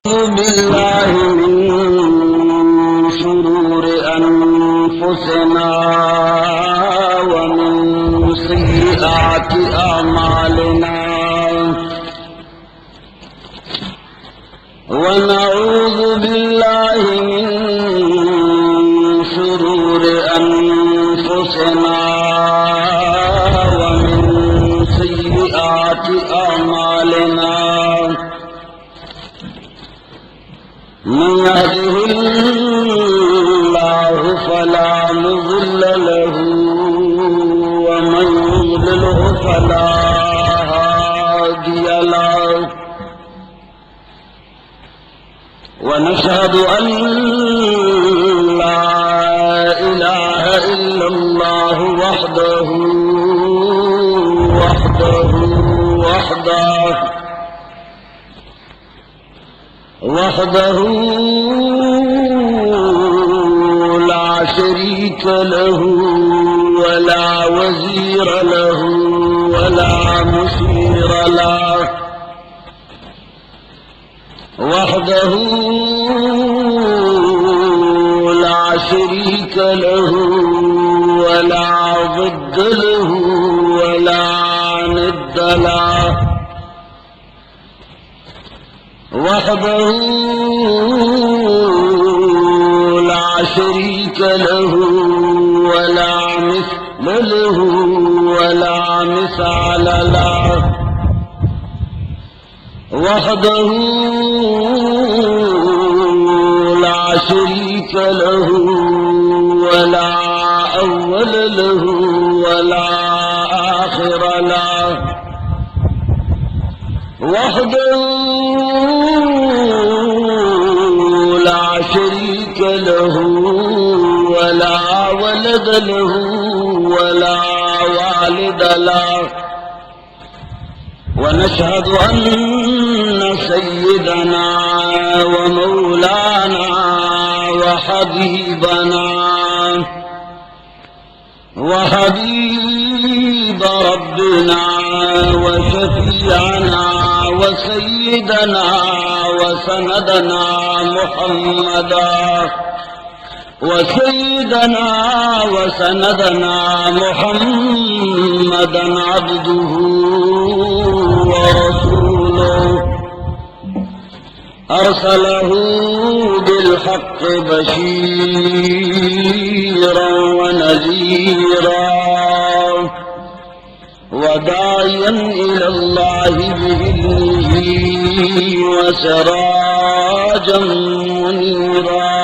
बिल्लाहि मिन शुरूरि अनफुसिना व मिन सय्यिआति अमालिना व नऊज़ु बिल्लाहि मिन शुरूरि अनफुसिना व मिन सय्यिआति अमालिना मन यहदिहिल्लाहु फला मुज़िल्ल लहू व मन युज़्लिल्हु फला हादिय लहू व नशहदु अल्ला इलाहा इल्लल्लाह वहदहू ला शरीक लहू वला वज़ीर लहू वला मुशीर लहू वहदहू ला शरीक लहू वला ज़िद्द लहू वला निद्द लहू वहदहू ला शरीक लहू वला मिस्ल लहू वला मिसाल लहू वहदहू ला शरीक लहू वला अव्वल लहू वला आखिर लहू वहदहू ला शरीक लहू वला वलद लहू वला वालिद लहू ونشهد أن سيدنا ومولانا وحبيبنا وحبيب ربنا وشفيعنا وسيدنا وسندنا محمدا وسيدنا وسندنا محمدا عبده ورسوله أرسله بالحق بشيرا ونذيرا وداعيا إلى الله بإذنه وسراجا منيرا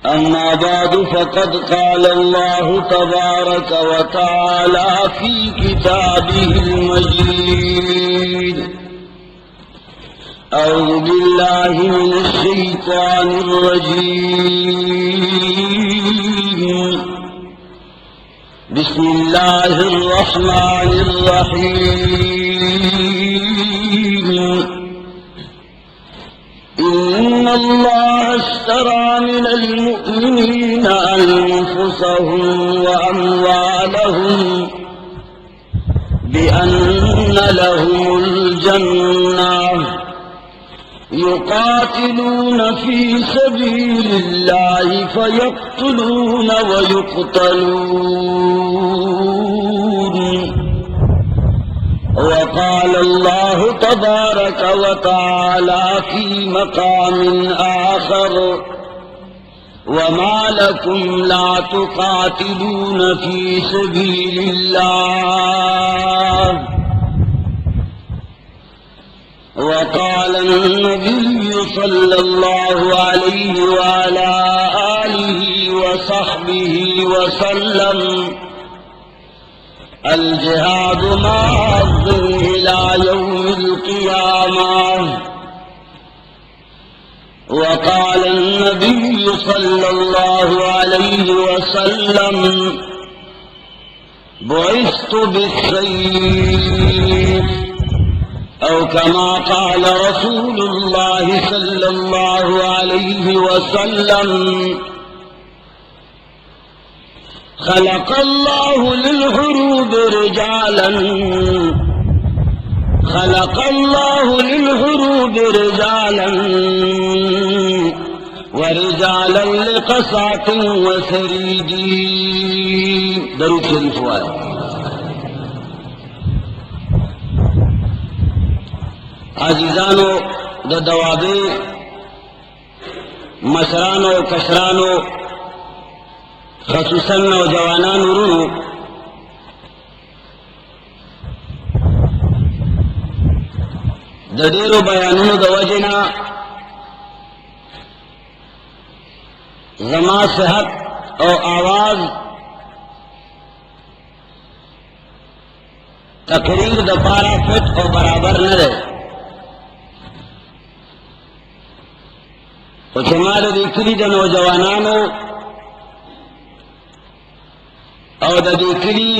أما بعد فقد قال الله تبارك وتعالى في كتابه المجيد أعوذ بالله من الشيطان الرجيم بسم الله الرحمن الرحيم إن الله اشترى من المؤمنين أنفسهم وأموالهم بأن لهم الجنة يقاتلون في سبيل الله فيقتلون ويقتلون وقال الله تبارك وتعالى في مقام آخر وما لكم لا تقاتلون في سبيل الله وقال النبي صلى الله عليه وعلى آله وصحبه وسلم الجهاد ماض إلى يوم القيامة وقال النبي صلى الله عليه وسلم بعثت بالسيف أو كما قال رسول الله صلى الله عليه وسلم خلق الله للحروب رجالا खलक़ल्लाहु लिल-हुरूब रिजालन व रिजालन लिक़सातिन व सरीजी। दरूद शरीफ हुआ है। आजीजानो द दवाबे मशरानो कशरानो खसूसन नौजवानान उरुनो द डेरो बयानों द वजना जमा सेहत और आवाज तकरीर द पारा फिट और बराबर न रहे। तो हमारे दीकरी द नौजवानानो और द दीकरी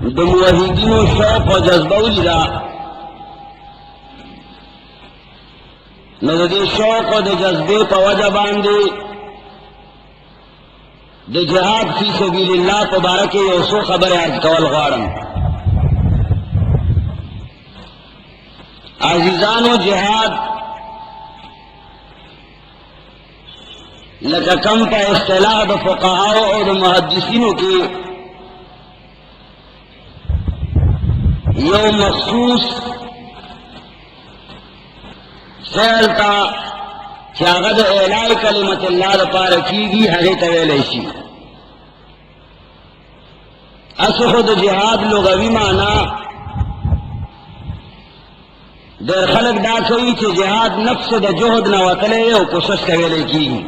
द मुवहिदीनो शौक और जज्बा उलिदा न दे शौक और द जज्बे पर वजह बांधे द जिहाद फी सबीलिल्लाह तबारक व सो खबर अर्ज कवल गवाड़म। आजीजानो जिहाद लकम का इस्तिलाह द फुक़हाओ और द मुहद्दिसीनों के यो मखसूस फ़ैल था चागद एलाए कलिमतिल्लाह द पार कीगी हरे तवेलेशी असखुद जिहाद लुग़वी माना दर खलक दा कोई चे जिहाद नफ्स द जोहद न वतले और कोशिश तवेले कीगी।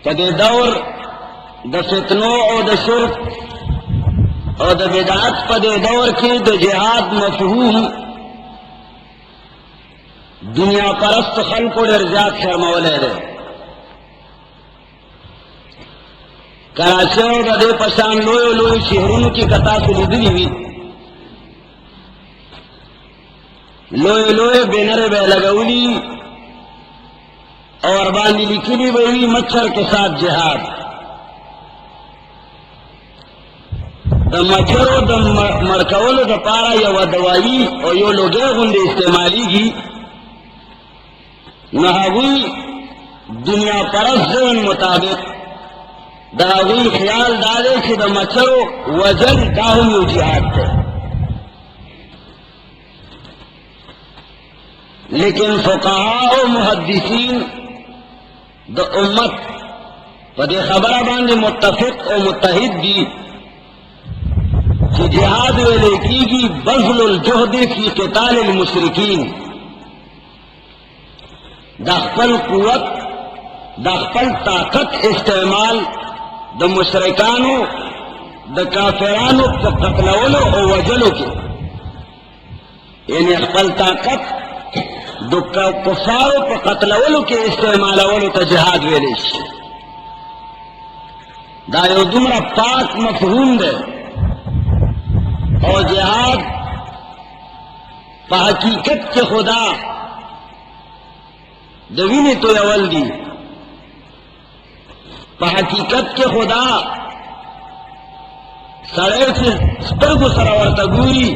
कदे दौर द फितनो और द शिर्क और द बिदअत पदे दौर के द जिहाद मफहूम दुनिया परस्त खल्क और इर्जात शर्मवले रहे। कराची और दे पशान लोयो लोयो शहरों की कथा से लिदली हुई लोयो लोयो बेनर बे लगौली और बांधी लिखी भी वही मच्छर के साथ जिहाद। द मच्छरों द मरकवल द पारा या व दवाई और यो लोगे गुंडे इस्तेमाली की नहावी दुनिया परस जन मुताबिक दावी ख्याल डाले कि द मच्छरों वजन दाहुम जिहाद थे। लेकिन फुक़हा और मुहद्दिसीन द उम्मत पदे खबरा बांधे मुत्तफिक और मुत्तहिद दी कि जिहाद वेले कीगी बज़्लुल जुहद फी क़ितालिल मुशरिकीन। दखपल कुवत दखपल ताकत इस्तेमाल द मुशरिकानो द काफिरानो को कत्लवलो और वजलो के यानी अखपल ताकत दुक्का कुफारों पर कत्लवलो के इस्तेमाल अवलो तो जिहाद वेलिश दायो दुमरा पाक मफहूम दे और जिहाद हकीकत के खुदा दवीने तो अवल दी हकीकत के खुदा सड़े से स्पर्ग सरावरता गुरी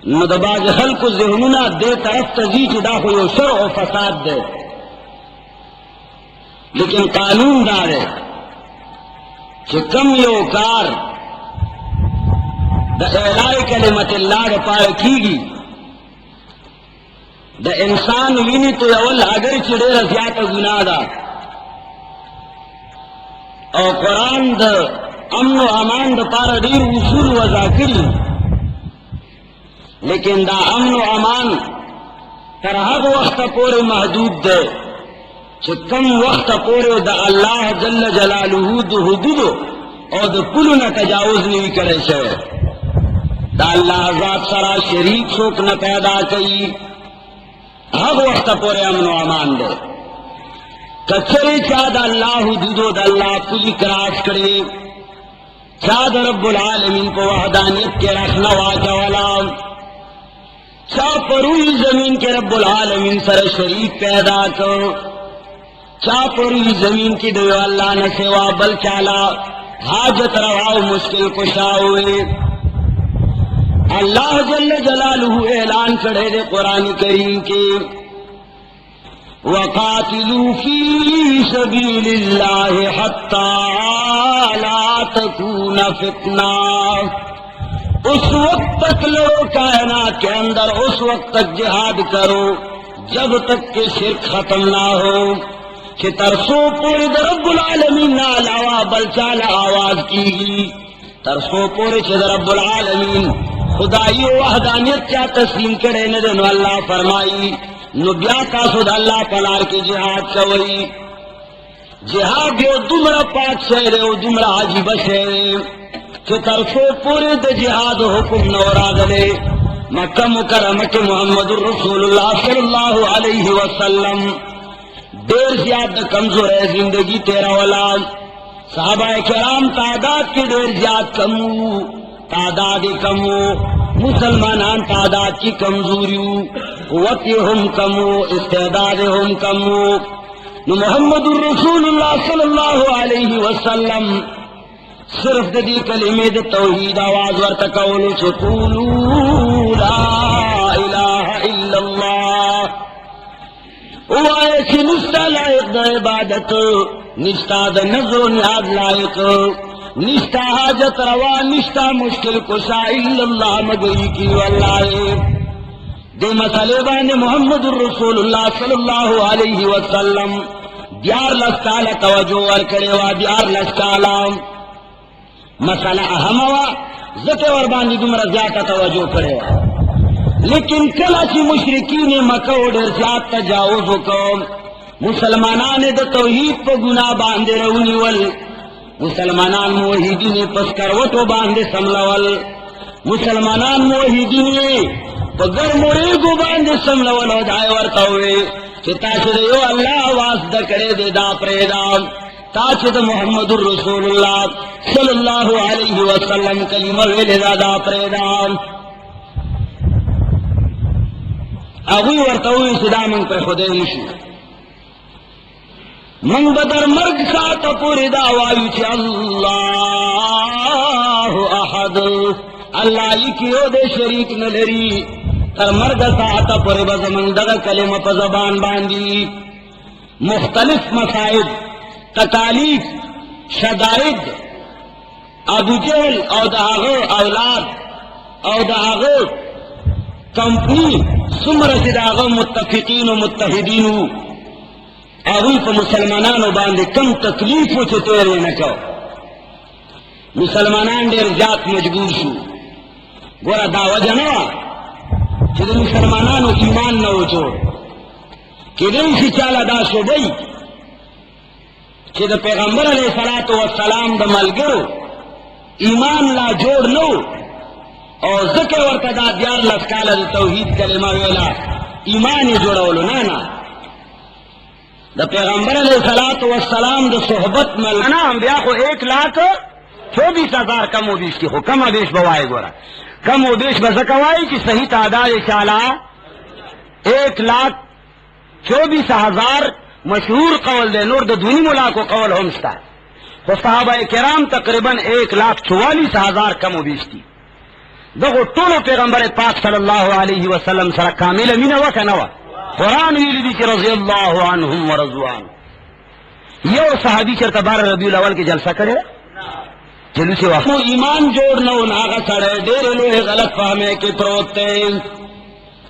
नदबाज हल को जहनुना दे तरफ तजी जुदा हो शर और फसाद दे। लेकिन कानून दार है कि कम योकार द एलाए कलिमतिल्लाह द पार कीगी द इंसान विनी तो अवल अगर चिड़े रजियात गुनादा और कुरान द अमन अमान द पार डीर उसूल वजा करी। लेकिन दा अमन अमान तरहब वक्त पोरे महदूद दे कि कम वक्त पोरे द अल्लाह जल्ल जलालुहु द हुदूद और द पुलु न तजावुज नहीं करे छे। द अल्लाह ज़ात सरा शरीक शोक न पैदा कई हर वक्त पोरे अमन अमान दे। कचरे चाद अल्लाह हुदूदो द अल्लाह पुली क्रास करे चाद रब्बुल आलमीन को वहदानियत के रखना वाचा वाला चा परूई जमीन के रब्बुल आलमीन सर शरीक पैदा कर चा परूई जमीन की दो अल्लाह न सेवा बल चाला हाजत रवाओ मुश्किल कुशा हुए। अल्लाह जल्ल जलालुहु ऐलान करे दे कुरान करीम के, वक़ातिलू फी सबीलिल्लाहि हत्ता ला तकून फितना। उस वक्त तक लड़ो कायनात के अंदर, उस वक्त तक जिहाद करो जब तक के शिर्क खत्म ना हो कि तरसो पूरे रब्बुल आलमीन ना अलावा बलचाला आवाज की। तरसो पूरे रब्बुल आलमीन खुदाई वहदानियत क्या तस्लीम करे न देनो अल्लाह फरमाई नु ब्या का सुद अल्लाह पलार के जिहाद कवई। जिहाद यो दुमरा पाक शहर है, दुमरा अजीब शहर कि तरसो पूरे द जिहाद हुकुम नौरा गले। मक्का मुकर्रमा के मोहम्मदुर रसूलुल्लाह सल्लल्लाहु अलैहि वसल्लम देर ज्यादा कमजोर है जिंदगी तेरा वाला। सहाबाए किराम तादाद के देर ज्यादा कमू, तादाद कमो, मुसलमान तादाद की कमजोरी, कुव्वत हम कमो, इस्तेदाद हम कमो। मोहम्मदुर रसूलुल्लाह सल्लल्लाहु अलैहि वसल्लम सिर्फ ददी कलिमे द तौहीद आवाज वर तकौलु सुकूलू ला इलाहा इल्लल्लाह। वाए निस्ता लायक द इबादत, निस्ता द नजर नियाज लायक, निस्ता हाजत रवा, निस्ता मुश्किल कुशा इल्लल्लाह मगई की वल्लाह। दे मसले बाने मोहम्मदुर रसूलुल्लाह सल्लल्लाहु अलैहि वसल्लम ब्यार लस्काला तवज्जो वर करेवा। ब्यार लस्काला मसला अहमवा जते वर बांधी दुमरा ज्यादा तवज्जो करेवा। लेकिन कला की मुशरिकीन मक्का ढेर ज्यादा तजावुज को मुसलमानान द तौहीद पर गुनाह बांधे रहुनीवल। मुसलमानान मोहिदी ने पस करवटो बांधे समलवल। मुसलमानान मोहिदी ने पगर मोरे गो बांधे समलवल हो जाए वर्ता हुए कि ताशद यो अल्लाह आवाज द करे दे दा प्रेदा। ताशद मोहम्मदुर रसूलुल्लाह सल्लल्लाहु अलैहि वसल्लम कलिमा वेले दा प्रेदा। अबू वर्ता हुए सिदा मंग पर खुदे निशु मंग बदर मर्ग सात पूरी दावायु चे अल्लाह अहद, अल्लाह की दे शरीक न लरी। तर मर्ग सात पूरे बजमंग दगा कलेमा पर जबान बांधी। मुख्तलिफ मसाइब, तकालीफ, शदाइद, अबू जहल और दहागो औलाद और दहागो कंपनी सुमर से दागो मुत्तफिकीन और मुत्तहिदीन अबू को मुसलमानों बांधे कम तकलीफों से तेरे न कहो। मुसलमान देर जात मजबूर शू गोरा दावा जनवा कि मुसलमानों ईमान न हो जोड़ कि से चाला दास हो गई कि पैगंबर अलैहिस्सलातु वस्सलाम द मलगरो ईमान ला जोड़ नो और ज़िक्र और कदा दियार लस्काला तौहीद कलिमा वेला ईमान जोड़वलो ना ना द पैगंबर अलैहिस्सलातु वस्सलाम द सोहबत मलना हम ब्या को 1,24,000 कम उबीश की हो। कम आदेश बवाए गोरा कम उबीश बजकवाई की सही तादाद चाला 1,24,000 मशहूर कौल दे नूर द दुनी मुला को कौल हमस्ता तो सहाबा किराम तकरीबन 1,44,000 कम उबीश थी। दो टोलो पैगंबर पाक सल्लल्लाहु अलैहि वसल्लम सरा कामिल मीना व कनवा कुरान वीली के रज़ियल्लाहु अन्हुम व रज़वान। यो सहाबी चरता 12 रबीउल अव्वल के जलसा करे चलू से वाह ईमान जोड़ना नागा सड़े डेरे लोहे गलत फहमे के प्रोते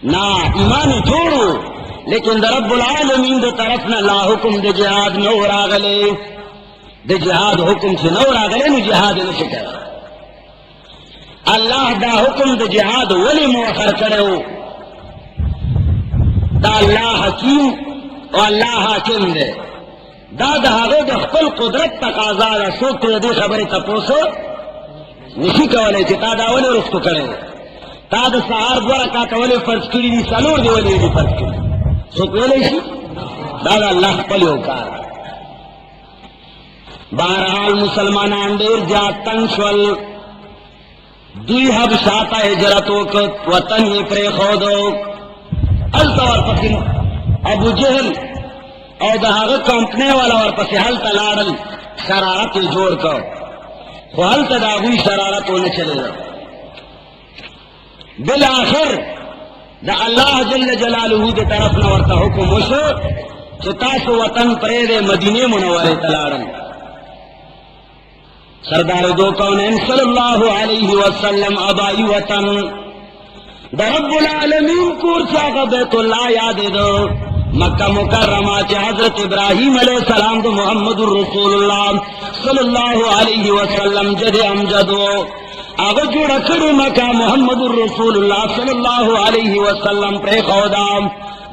ना ईमान जोड़ो लेकिन रब्बुल आलमीन दे तरफ ना ला हुकुम दे जिहाद न हो रागले दे जिहाद हुकुम से न हो रागले न जिहाद न से करे अल्लाह दा हुकुम द जिहाद वली मुअखर करे दा अल्लाह हकीम और अल्लाह हाकिम दे दा दहागो द खपल कुदरत तकाजा दा सोच दे खबरे तपोसो निशी कवले कि ता दा वली उसको करे ता द सहार द्वारा का कवले फर्ज करी दी सलोर दे वली दी फर्ज करी सो कोले शी दा अल्लाह पलियो का। बहरहाल मुसलमानान देर जात तंशवल दी हब शाता हिजरतों को वतन ये प्रे खोदो अलतवर पसिन अबू जहल और दहाग कंपने वाला और पसे हल तलाड़ल शरारत जोड़ कर ख्वाल तदागुई शरारत होने चलेगा। बिलाखिर द अल्लाह जल्ल जलालुहु दे तरफ न वर्ता हुकुम वशो कि तासु वतन परेदे मदीने मुनव्वरे तलाड़न। सरदार दो कौनैन सल्लल्लाहु अलैहि वसल्लम अबाई वतन द रब्बुल आलमीन कुर्सा बैतुल्लाह याद दो मक्का मुकर्रमा चे हजरत इब्राहिम अलैहिस्सलाम तो मुहम्मदुर रसूलुल्लाह सल्लल्लाहु अलैहि वसल्लम जदे अमजदो आगो जोड़ा कड़ी मक्का मुहम्मदुर रसूलुल्लाह सल्लल्लाहु अलैहि वसल्लम प्रे खौदाम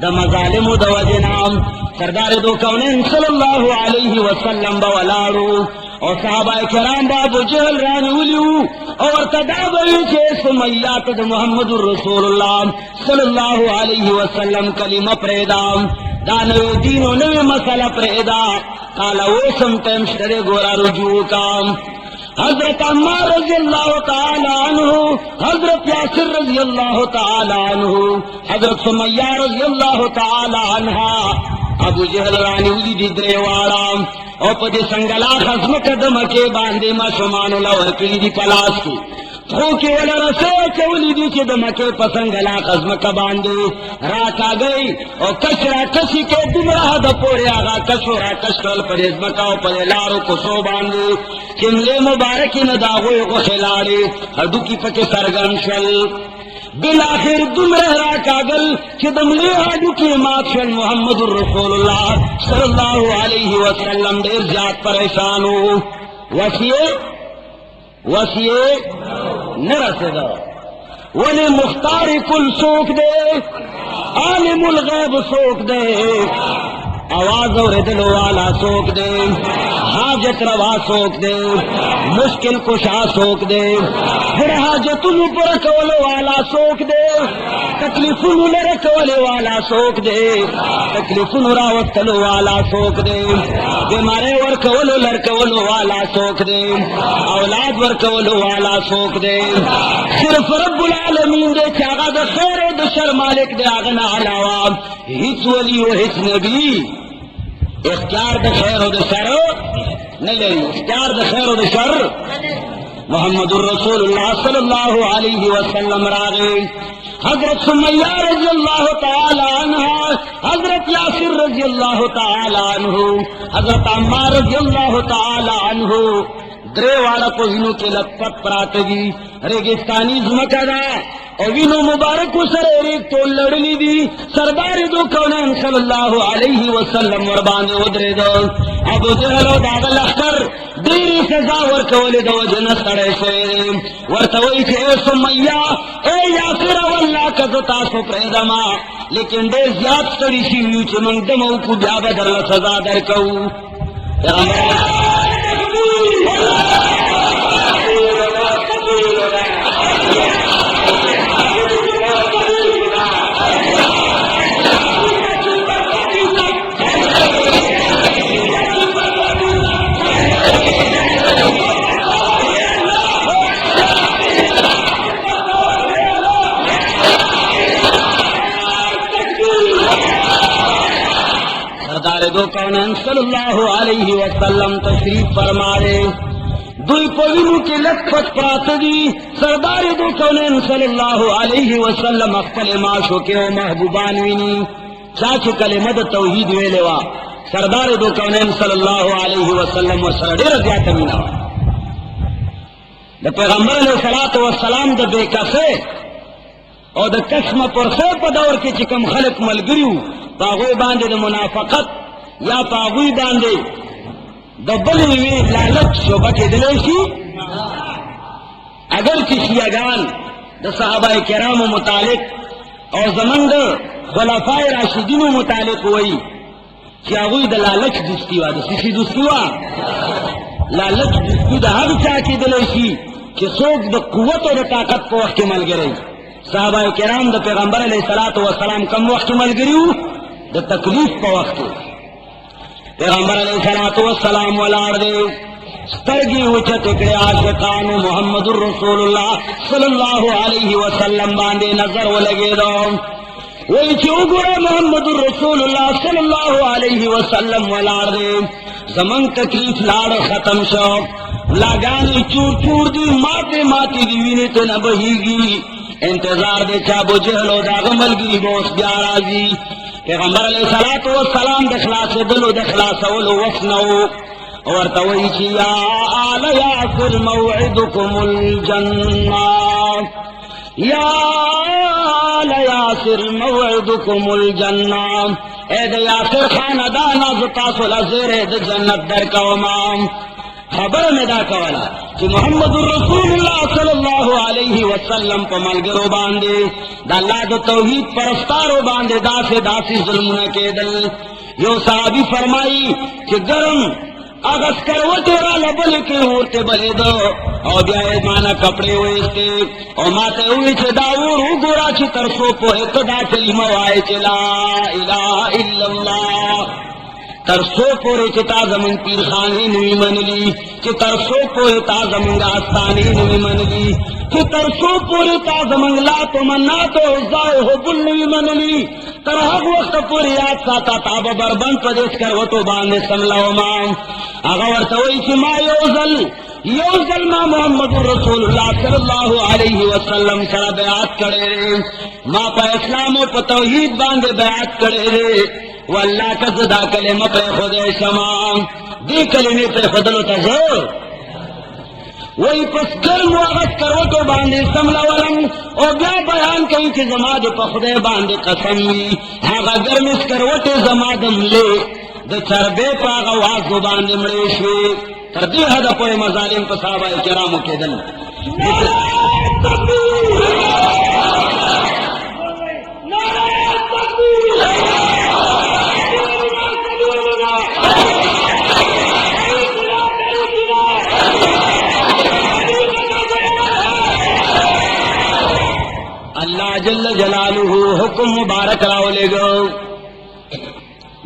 द मजालिमु द वजनाम सरदार दो कौनैन सल्लल्लाहु अलैहि वसल्लम बवलाड़ू और सहाबाए किराम बाबू जहल रानी उलियू और तदाबई से सुमैया तद मुहम्मदुर रसूलुल्लाह सल्लल्लाहु अलैहि वसल्लम कलिमा प्रेदाम दानवे दीनो नवे मसला प्रेदा काला वो समटाइम्स करे गोरा रुजू काम हजरत अम्मार रज़ी अल्लाह ताला अन्हु, हजरत यासिर रज़ी अल्लाह ताला अन्हु, हजरत सुमैया रज़ी अल्लाह ताला अन्हा अबू जहल रानी उली दी द्रेवाड़ा और पदे संगला खस्म कदम के बांधे मा सुमानो लवर की दी पलास की के वाला रसे चौली दी के दम के पसंगला खस्म का बांधे रात आ गई और कचरा कसी के दुमराह द पोरे आगा कशोरा कष्टल पर मकाओ पर लारो को सो बांधे चिमले मुबारक न दागो को खिलाड़े हडू की पके सरगंशल बिलाखिर दुमरहरा कागल कि दमले हाडू के माक्षल मुहम्मदुर रसूलुल्लाह सल्लल्लाहु अलैहि वसल्लम देर जात परेशान हो वसिए न रसेदा वने मुख्तार कुल सोख दे आलिमुल गैब सोख दे आवाज और दिल वाला सोख दे हाजत रवा सोख दे मुश्किल कुशा सोख दे फिर हाजतुल पर कवल वाला सोख दे तकलीफुल रखवले वाला सोख दे तकलीफुल रावतल वाला सोख दे बीमारे वर कवल लड़कवल वाला सोख दे औलाद वर कवल वाला सोख दे सिर्फ रब्बुल आलमीन दे चागा द खैर द शर मालिक दे आगना अलावा हिच वली व हिच नबी इख्तियार द खैर द शर नहीं ले इख्तियार द खैर द शर मुहम्मदुर रसूलुल्लाह सल्लल्लाहु अलैहि वसल्लम रागे हजरत सुमैया रज़ी अल्लाह ताला अन्हा हजरत यासिर रज़ी अल्लाह ताला अन्हु हजरत अम्मार रज़ी अल्लाह ताला अन्हु द्रेवाड़ा को विनो के लखपत प्रातगी रेगिस्तानी जुमकदा और विनो मुबारक को सर एक तो लड़नी दी सरदार दो कौनैन सल्लल्लाहु अलैहि वसल्लम वर बांधे उदरे दो अबू जहल दागल अख्तर देरी सजा वर कवले दो जन सड़े से वर्तवई थे सुमैया ए यासिर वल्लाह का जता सो प्रेदमा लेकिन दे ज्यादा सड़ी सी नीचे मंगदम को ब्या बदल सजा दर कहू दो कौनैन सल्लल्लाहु अलैहि वसल्लम तशरीफ फरमाए दुई पविनु के लखपत प्रातगी सरदार दो कौनैन सल्लल्लाहु अलैहि वसल्लम अख्तल माशो के महबूबान विनी चाचु कलिमत तौहीद वेलेवा सरदार दो कौनैन सल्लल्लाहु अलैहि वसल्लम व सरडे रज़ियात मीना द पैगंबर अलैहिस्सलातु वस्सलाम द बेकसे और द कसम पर से पदौर के चिकम खलक मलगरियू पागोई बांधे द मुनाफकत या पागुई बांधे दबल हुई लालच शोभा के दिलेशी अगर किसी अगान द सहाबाए किराम मुतालिक और जमंद खुलफाए राशिदीन मुतालिक हुई क्या हुई द लालच दुस्तीवा दिसी दुस्तीवा लालच दुस्ती द हर चाह की दिलेशी कि सोख द कुव्वत और ताकत को वक्त मल गई सहाबाए किराम द पैगंबर अलैहिस्सलातु वस्सलाम कम वक्त मल गई द तकलीफ को वक्त पैगंबर अलैहिस्सलातु वस्सलाम वलाड़ दे स्तरगी उचत के आशिकान मुहम्मदुर रसूलुल्लाह सल्लल्लाहु अलैहि वसल्लम बांधे नजर वो लगे दो वही चौगुरा मोहम्मद रसूलुल्लाह सल्लल्लाहु अलैहि वसल्लम वलाड़ दे जमंग तकलीफ लाड़ खत्म शो लगानी चूर चूर दी माते माती दी विने तो न बहीगी इंतजार दे चाबो जहलो दागमल गी बोस ब्याराजी पैगंबर अलैहिस्सलातु वस्सलाम दखलास दिलो दखलास वलो वफनो और तवई छी या आल यासिर मौइदुकुमुल जन्ना या आल यासिर मौइदुकुमुल जन्ना ए द यासिर खानदाना ज़तासुल अज़रे द जन्नत दर कौमाम खबर में दा कवला कि मोहम्मद रसूलुल्लाह सल्लल्लाहु अलैहि वसल्लम पर मलगरो बांधे दल्ला दो तौहीद परस्तारो बांधे दासे दासी जुल्म न के दल यो साहबी फरमाई कि गरम अगस करवटे वाला बल के होते बले दो और ब्याए माना कपड़े हुए और माते हुए चे दाऊर गोरा ची तरसो पोहे तो दा कलिमा वाए चे ला इलाहा इल्लल्लाह तरसो पोरे चे ताजमन पीर खाने नुई मनली चे तरसो पोरे ताजमन आस्थाने नुई मनली चे तरसो पोरे ताजमन ला तो मन्ना तो जाए हो बुल नुई मनली तरह वक्त पूरी याद साता ताब बरबन प्रदेश कर वो तो बांधे समलाओ माम अगवर तवई ची मा योजल मा मोहम्मद रसूलुल्लाह सल्लल्लाहु अलैहि वसल्लम सरा बयात करे रे माँ पर इस्लामो पर तौहीद बांधे बयात करे रे वल्लाह का ज़दा कलेमा पे खुदे शमाम दे कलेमे पे खुदलो तजो वही पस गर्म वगत करो तो बांधे समला वलम और क्या बयान कहीं कि जमाद पर खुदे बांधे कसम हाँ गर्मिश करवटे जमादम ले द चरबे पागा वाज बांधे मड़ेशे तरदी हद पोए मजालिम को साहबा किरामो के दल अल्लाह जल्ल जलालुहु हुक्म मुबारक राव ले गो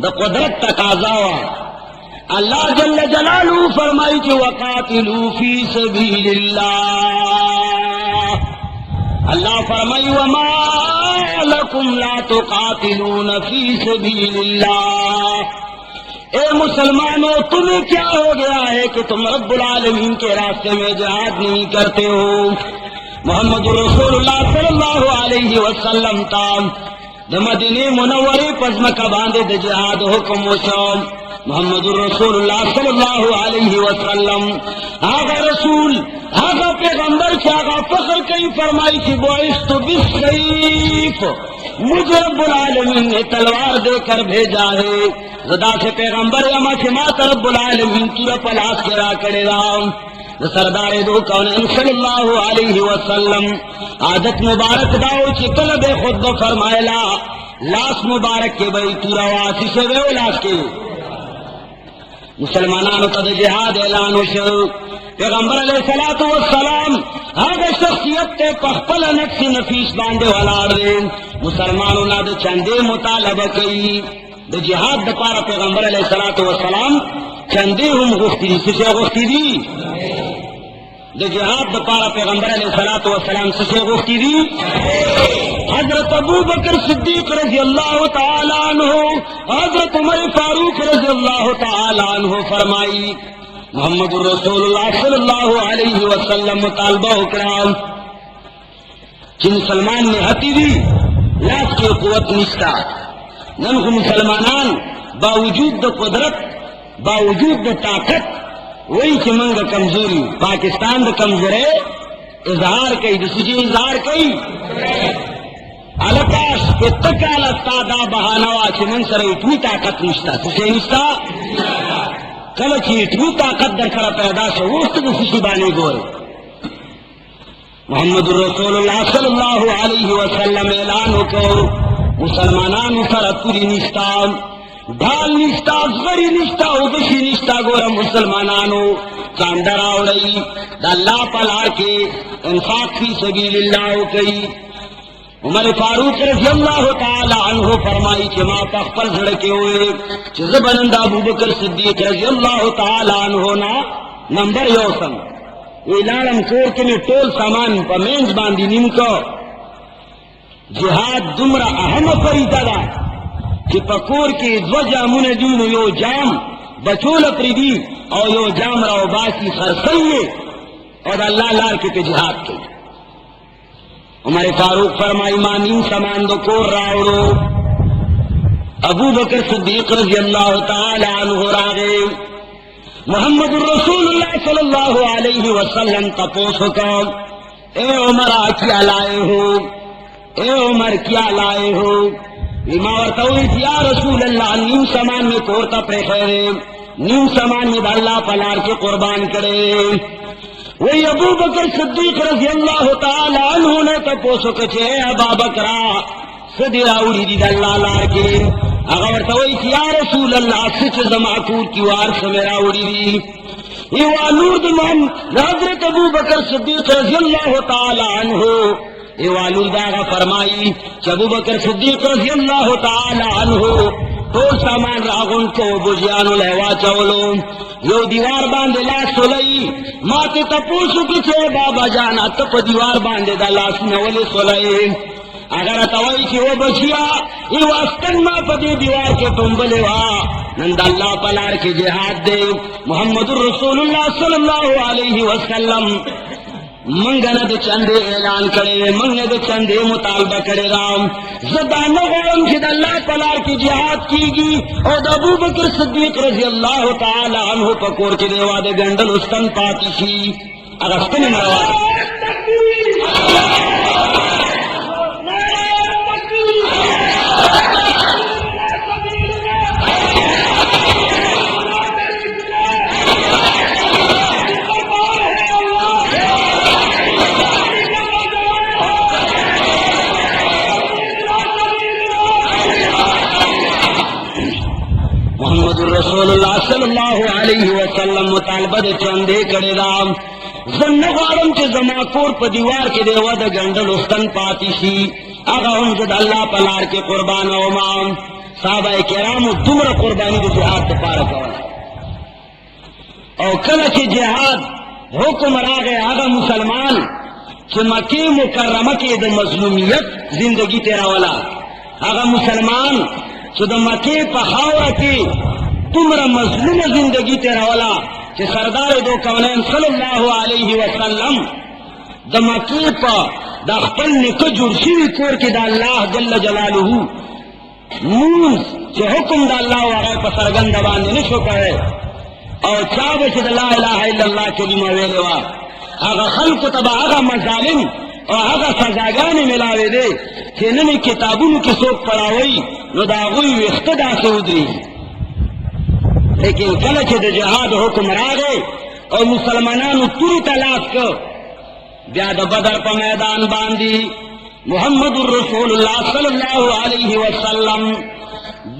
द कुदरत तकाज़ा अल्लाह जल्ल जलालुहु फरमाई कि वकातिलू फी सबीलिल्लाह अल्लाह फरमाई वमा लकुम ला तुकातिलून फी सबीलिल्लाह ए मुसलमानों तुम्हें क्या हो गया है कि तुम रब्बुल आलमीन के रास्ते में जिहाद नहीं करते हो मोहम्मद रसूलुल्लाह सल्लल्लाहु अलैहि वसल्लम ताम द मदीने मुनव्वरे पज़्म का बांधे द जिहाद हुक्म वशो मोहम्मद रसूलुल्लाह सल्लल्लाहु अलैहि वसल्लम आगा रसूल आगा पैगंबर से आगा फख्र कई फरमाई कि बुइस्तु बिस्सैफ मुझे रब्बुल आलमीन ने तलवार देकर भेजा है ज़दा से पैगंबर यमा से मात रब्बुल आलमीन तुरा पलास के रा करे राम सरदार दो कौन सल्लल्लाहु अलैहि वसल्लम आदत मुबारक दाओ चिकल बे खुद फरमायला लाश मुबारक के भाई पूरा वासी से वे लाश के मुसलमानों का जिहाद ऐलान हो पैगंबर अलैहिस्सलातु वस्सलाम हर शख्सियत के पखपल नक्श नफीस बांधे वाला रे मुसलमानों ना दे चंदे मुतालबा कई द जिहाद द पारा पैगंबर अलैहिस्सलातु वस्सलाम चंदे हम गुफ्ती से गुफ्ती दी द जिहाद द पारा पैगंबर अलैहिस्सलातु वस्सलाम से गुफ्ती दी हजरत अबू बकर सिद्दीक रज़ी अल्लाह तआला अन्हु हजरत उमर फारूक रज़ी अल्लाह तआला अन्हु फरमाई मोहम्मद रसूलुल्लाह सल्लल्लाहु अलैहि वसल्लम मुतालबा कराम कि मुसलमान ने हती दी लाश की कुव्वत निष्ठा नन मुसलमानान बावजूद द कुदरत बावजूद द ताकत वही चिमंग कमजोरी पाकिस्तान द कमजोरे इजहार कई दूसरी इजहार कई अलकाश के तकाल तादा बहानवा चिमन सर इतनी ताकत निष्ठा तुझे निष्ठा कल की इतनी ताकत दरखरा पैदा से वस्त खुशी बानी गोल मोहम्मद रसूलुल्लाह सल्लल्लाहु अलैहि वसल्लम ऐलान को मुसलमानान सर पूरी निष्ठा ढाल निष्ठा गरी निष्ठा उदशी निष्ठा गोरा मुसलमानानो चांदरा उड़ई दल्ला पलार के इंफाक फी सबीलिल्लाह कई उमर फारूक रज़ी अल्लाह तआला अन्हु फरमाई कि मां पखपल झड़के हुए चिज़ बनंदा अबू बकर सिद्दीक रज़ी अल्लाह तआला अन्हु ना नंबर योसन इलालम कोर के टोल सामान पर मेंज बांधी निमको जिहाद दुमरा अहम फरीदा दा कि पकोर के दो जामुन दून यो जाम बचोल प्रीदी और यो जाम राव बासी खरसइए और अल्लाह लाल के जिहाद के हमारे फारूक फरमाई मानी सामान दो को रावड़ो अबू बकर सिद्दीक रज़ी अल्लाह तआला अन्हु रागे मोहम्मद रसूलुल्लाह सल्लल्लाहु अलैहि वसल्लम तपोस का ए उमर क्या लाए हो, ए उमर क्या लाए हो। इमावत या रसूल अल्लाह नीम सामान में कोरता प्रेखरे नीम सामान में अल्लाह पलार के कुर्बान करे। वही अबू बकर सिद्दीक रज़ी अल्लाह तआला अन्हु ने तपोस कचे अबा बकरा सदिरा उड़ी दी अल्लाह लार के अगर तो या रसूल अल्लाह सच जमाकूर की वार से मेरा उड़ी दी ये वालूद मोहम्मद हजरत अबू बकर सिद्दीक रज़ी अल्लाह तआला अन्हु ये वालूदा फरमाई अबू बकर सिद्दीक रज़ी अल्लाह तआला अन्हु तो सामान रागुन को बुझियानो लेवा चवलो यो दीवार बांधे लाश सोलई माते तपोसु की छे बाबा जाना तप दीवार बांधे दा लाश नवले सोलई अगर तवई की वो बचिया ये वास्तव में पदी दीवार के टुम्बले वा नंद अल्लाह पलार के जिहाद दे मोहम्मदुर रसूलुल्लाह सल्लल्लाहु अलैहि वसल्लम मंगनद चंदे ऐलान करे मंगनद चंदे मुतालबा करे राम जबान गौरम की अल्लाह पलार की जिहाद कीगी और अबू बकर सिद्दीक रज़ी अल्लाह तआला अन्हु पकोर के देवा दे गंडल उस्तन पाती थी अगस्तन मरवा रसूलुल्लाह सल्लल्लाहु अलैहि वसल्लम मुतालबा दे चंदे करे राम जन्नवारम के जमाकोर पर दीवार के देवा द गंडल उस्तन पाती सी आगा हम जद अल्लाह पलार के कुर्बान ओ माम साहबा किराम तुमरा कुर्बानी को जिहाद पार कर और कल के जिहाद हुक्म रा गए आगा मुसलमान कि मक्के मुकर्रमा के द मजलूमियत जिंदगी तेरा वाला आगा मुसलमान कि द मक्के पहावरा के तुमरा मजलूम जिंदगी तेरा वाला कि सरदार दो कौनैन सल्लल्लाहु अलैहि वसल्लम द मक्के पर द खपल निक जुर्सी कोर के द अल्लाह जल्ल जलालुहु मूस के हुक्म द अल्लाह वाला पर सरगंद बांधे निशो कहे और चाबे से ला इलाहा इल्लल्लाह कलिमा वेलेवा आगा खल्क तबा आगा मजालिम और आगा सजागाने मिलावे दे कि नने किताबुन की सोक पढ़ावई नो दागुई इख्तदा से उदरी लेकिन कल के जिहाद हुक्म रा गए और मुसलमानों तुरी तलाश को ब्याद बदर पर मैदान बांधी मोहम्मदुर रसूलुल्लाह सल्लल्लाहु अलैहि वसल्लम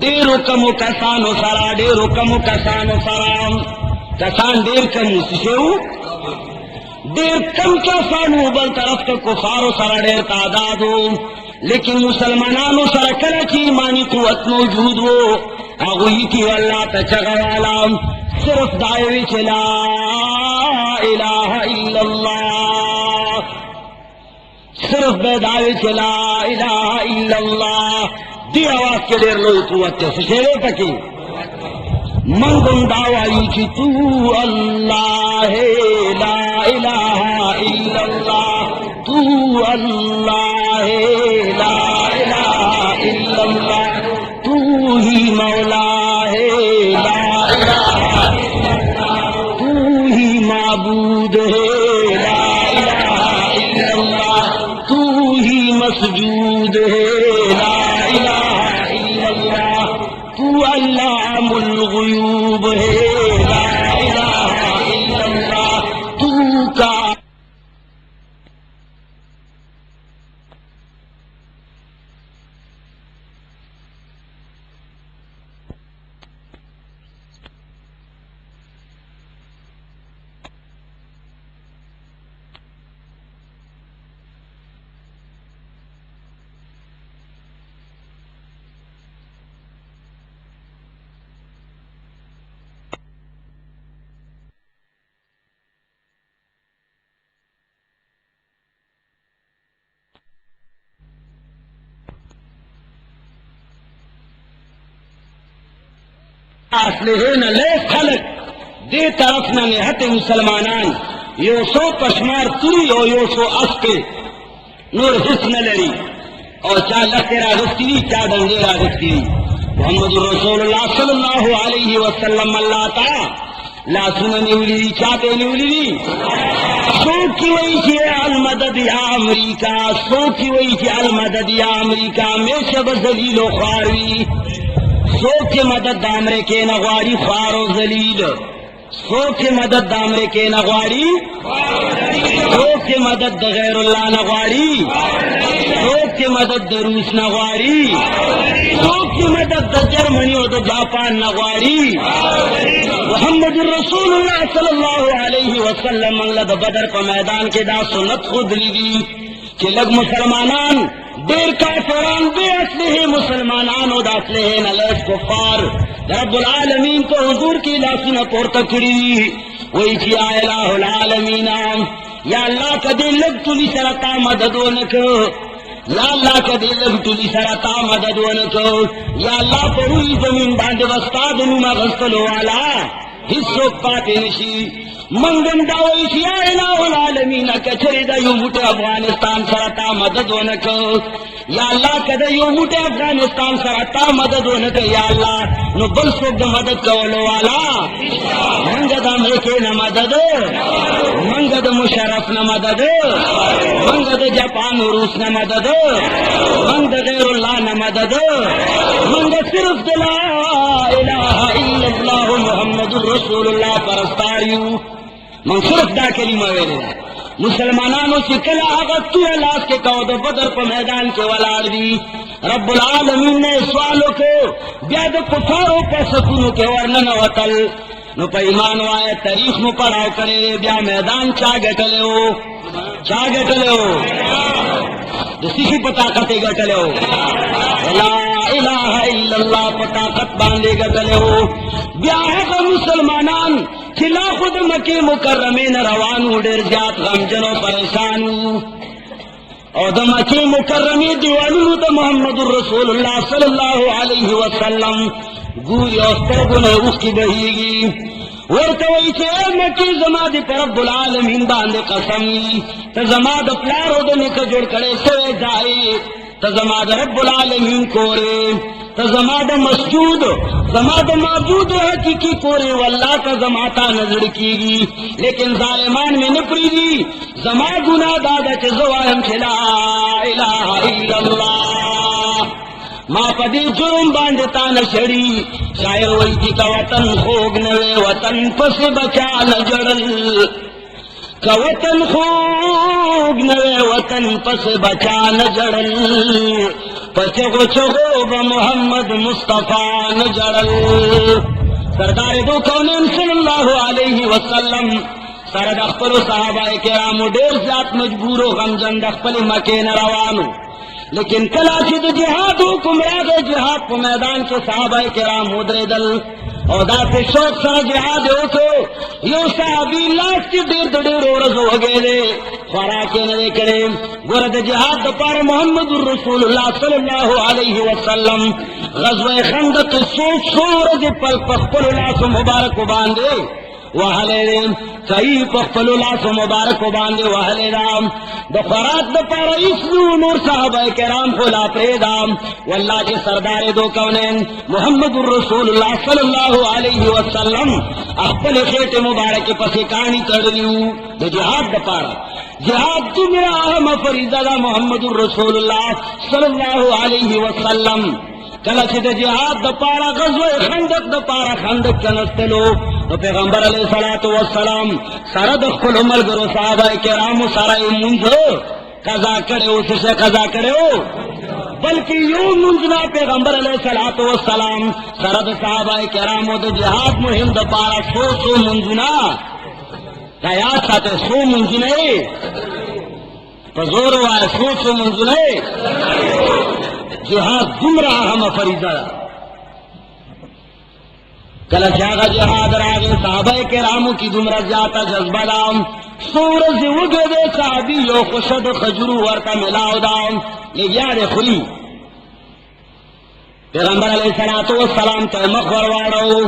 डेरो कमु कसानो सरा डेरो कमु कसानो सराम कसान देर कम सिसेऊ देर कम क्या सानू बल तरफ के कुफारो सरा डेर तादाद हो लेकिन मुसलमानों सरा कल की मानी कुवत मौजूद हो अगुई की अल्लाह तचगवाला सिर्फ दायरे चला इलाहा इल्लल्लाह सिर्फ बेदावे चला इलाहा इल्लल्लाह दी आवाज के देर लोग कुवत से शेरे तकी मंगुम दावाई की तू अल्लाह है ला इलाहा इल्लल्लाह तू अल्लाह है ला इलाहा इल्लल्लाह तू ही मौला है ला इलाहा इल्लल्लाह तू ही माबूद है ला इलाहा इल्लल्लाह तू ही मसजूद है ला इलाहा इल्लल्लाह तू अल्लामुल गुयूब है ला इलाहा इल्लल्लाह तू का असलहे न ले खलक दे तरफ न निहत मुसलमानान यो सो पशमार तुरी और यो सो अस्के नूर हिस्न लड़ी और चा लखते रागस्ती चा डंगे रागस्ती मोहम्मद रसूलुल्लाह सल्लल्लाहु अलैहि वसल्लम अल्लाह ता ला सुन निवली चाते निवली सो की वही थी अलमदद या अमरीका सो की वही थी अलमदद या अमरीका में सब जलीलो ख्वारी सो के मदद दामरे के नगवारी ख्वारो जलील सो के मदद दामरे के नगवारी सो के मदद गैरुल्लाह नगवारी सो के मदद रूस नगवारी सो की मदद जर्मनी और जापान नगवारी मोहम्मद रसूलुल्लाह सल्लल्लाहु अलैहि वसल्लम मंगलद बदर पर मैदान के दा सुन्नत खुद ली कि लग मुसलमानान देर का फौरान बेअसले मुसलमानान उदासले हैं नलेस कुफार रब्बुल आलमीन को हुजूर की लासुन पोर्त करी वही किया इलाहुल आलमीन या अल्लाह कदे लग तुली सरता मदद वनको या अल्लाह कदे लग तुली सरता मदद वनको या अल्लाह परूई जमीन बांध वस्ता दुनुमा गस्तलो वाला हिस्सों पाते नशी मंगन दावई किया इलाहुल आलमीन कचरे दा यो मुटे अफगानिस्तान सरता मदद वनको या अल्लाह कदे यो मुटे अफगानिस्तान सरता मदद वनको या अल्लाह नो बल सोग मदद कवलो वाला मंगद अमेरिके न मदद मंगद मुशर्रफ न मदद मंगद जापान रूस न मदद मंगद गैरुल्लाह न मदद मंगद सिर्फ ला इलाहा इल्लल्लाह मुहम्मदुर रसूलुल्लाह परस्तारियू मन सिर्फ दा कलिमा वेलेला मुसलमानों से कला आगत तू लाश के कौद बदर पर मैदान के वलाड़ दी रब्बुल आलमीन ने सवालों को ब्याद कुफारों पर सकूनों के वर्णन वतल नो पे ईमान वाए तारीख में पढ़ाओ करे ब्या मैदान चा गटले हो जिसी की पता करते गटले हो ला इलाहा इल्लल्लाह पता कत बांधे गटले हो ब्याह का मुसलमानान खिला खुद मके मुकर्रमे न रवानू डेर जात गमजनो परेशानू और द मके मुकर्रमे दीवानू तो मोहम्मदुर रसूलुल्लाह सल्लल्लाहु अलैहि वसल्लम गूरी औस्तर गुने उसकी बहीगी वर्त वही से मकी जमाद पर रब्बुल आलमीन बांधे कसमी त जमाद प्यारो दने का जोड़ करे से जाए त जमाद रब्बुल आलमीन कोरे त जमाद मस्जूद जमाद मौजूद है की कोरे वल्लाह का जमाता नजर कीगी लेकिन जालिमान में नपरीगी जमा गुना दादा के जवाहम खिला इलाहा इल्लल्लाह माँ पदी जुर्म बांधता न छड़ी शायर वही की का वतन खोग नवे वतन पस बचा न जड़ल का वतन खोग नवे वतन पस बचा न जड़ल पचगो चगो ब मोहम्मद मुस्तफा न जड़ल सरदार दो कौनन सल्लल्लाहु अलैहि वसल्लम सरद अख्तर साहबाए किराम डेर जात मजबूरो गमजन दख्पल मके न रवानो लेकिन कला सिद्ध जिहाद हुक्मराग जिहाद को मैदान के साहबाए किराम मुद्रे दल और दाते शौक सा जिहाद हो तो यो साहबी लाश के देर रोज हो गए खुराके न करे गुरद जिहाद पर मोहम्मदुर रसूलुल्लाह सल्लल्लाहु अलैहि वसल्लम गज़वे खंदक सूरज पल पल लाश मुबारक बांधे वहले सही पखपलुला से मुबारक बांधे वहले राम द खुराक द पर इसलू नूर साहबाए किराम को ला प्रेदाम वल्लाह के सरदार दो कौनैन मोहम्मदुर रसूलुल्लाह सल्लल्लाहु अलैहि वसल्लम अपने खेते मुबारक के पसे कहानी कर लियू द जिहाद द पारा जिहाद तू मेरा अहम फरीदा मोहम्मदुर रसूलुल्लाह सल्लल्लाहु अलैहि वसल्लम कला से जिहाद द पारा गज़वे खंदक द पारा खंदक कनस्तलो तो पैगंबर अलैहिस्सलातु वस्सलाम सारा दखल उमर गरो साहबाए किराम सारा मुंजो कजा करे उससे कजा करे बल्कि यूं मुंजना पैगंबर अलैहिस्सलातु वस्सलाम सारा साहबाए किराम द जिहाद मुहिम द पारा सो मुंजना याद साथे सो मुंजने पजोर वाए सो मुंजने जिहाद गुमराह हम फरीदा कल जागा जिहाद रागे साहबाए किरामों की गुमरा जाता जज्बा दाम सूरज उगे दे साहबी यो खुशद खजरू वर्ता मिलाओ दाम ले याद खुली पैगंबर अलैहिस्सलातु वस्सलाम ते मखबर वाड़ो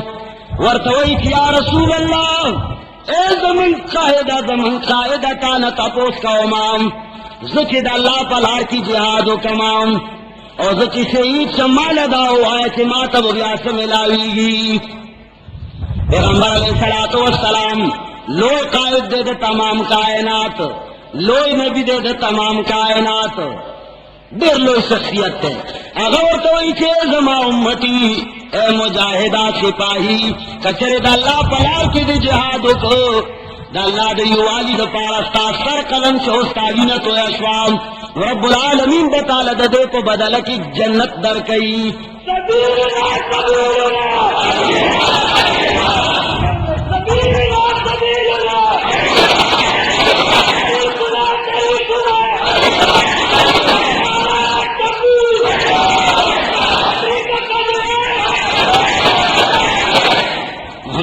ورتوئی کہ یا رسول اللہ اے زمن قائدہ تانا تپوس کا امام زکی دا اللہ پلار کی جہاد و کمام اور زکی شہید شمال داؤ آئے کہ ماتب بیاس ملاوی گی پیغمبر علیہ السلام لوئی قائد دے دے تمام کائنات لوئی نبی دے دے تمام کائنات دیر لوئی شخصیت ہے اگر تو ایچے زما امتی اے مجاہدہ سپاہی کچرے دا اللہ پلار کی دے جہادو کو دا اللہ دے یوالی دا پارستا سر قلم سے استاوینت و اشوام رب العالمین بطالہ دا دے کو بدل کی جنت در کئی سبیلنا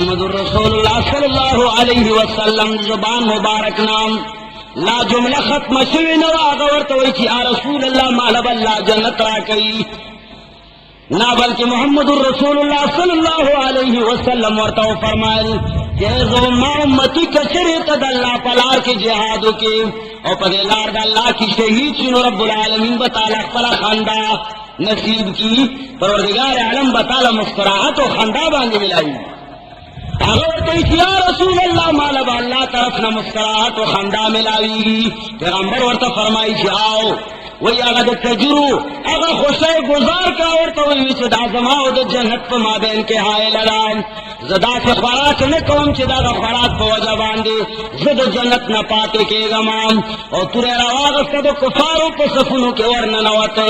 محمد الرسول اللہ صلی اللہ علیہ وسلم زبان مبارک نام لا جملہ ختم شوی نوا غورتوئی چی آ رسول اللہ مالب اللہ جنت را کئی نا بلکہ محمد الرسول اللہ صلی اللہ علیہ وسلم ورتو فرمائل کہ زو ما امتی کچریت دا اللہ پلار کے جہادو کے اور پدیلار دا اللہ کی شہید چنو رب العالمین بطالہ پلا خاندہ نصیب کی پروردگار عالم بطالہ مسکراحت و خاندہ باندے ملائی اگر تو یا رسول اللہ مالا با اللہ طرف نہ مسکراہٹ و خندہ ملاوی پیغمبر ورطا فرمائی چی آؤ وی اگر دا تجرو اگر خوشے گزار کا ورطا وی چی دا زماؤ دا جنت پا مابین کے ہائے لڑام زدا سے خوراک نکوم چی دا خوراک پا وجہ باندے زد جنت نہ پاتے کے گمام اور تورے رواغست دا کفارو پا سفنو کے ورنہ نواتے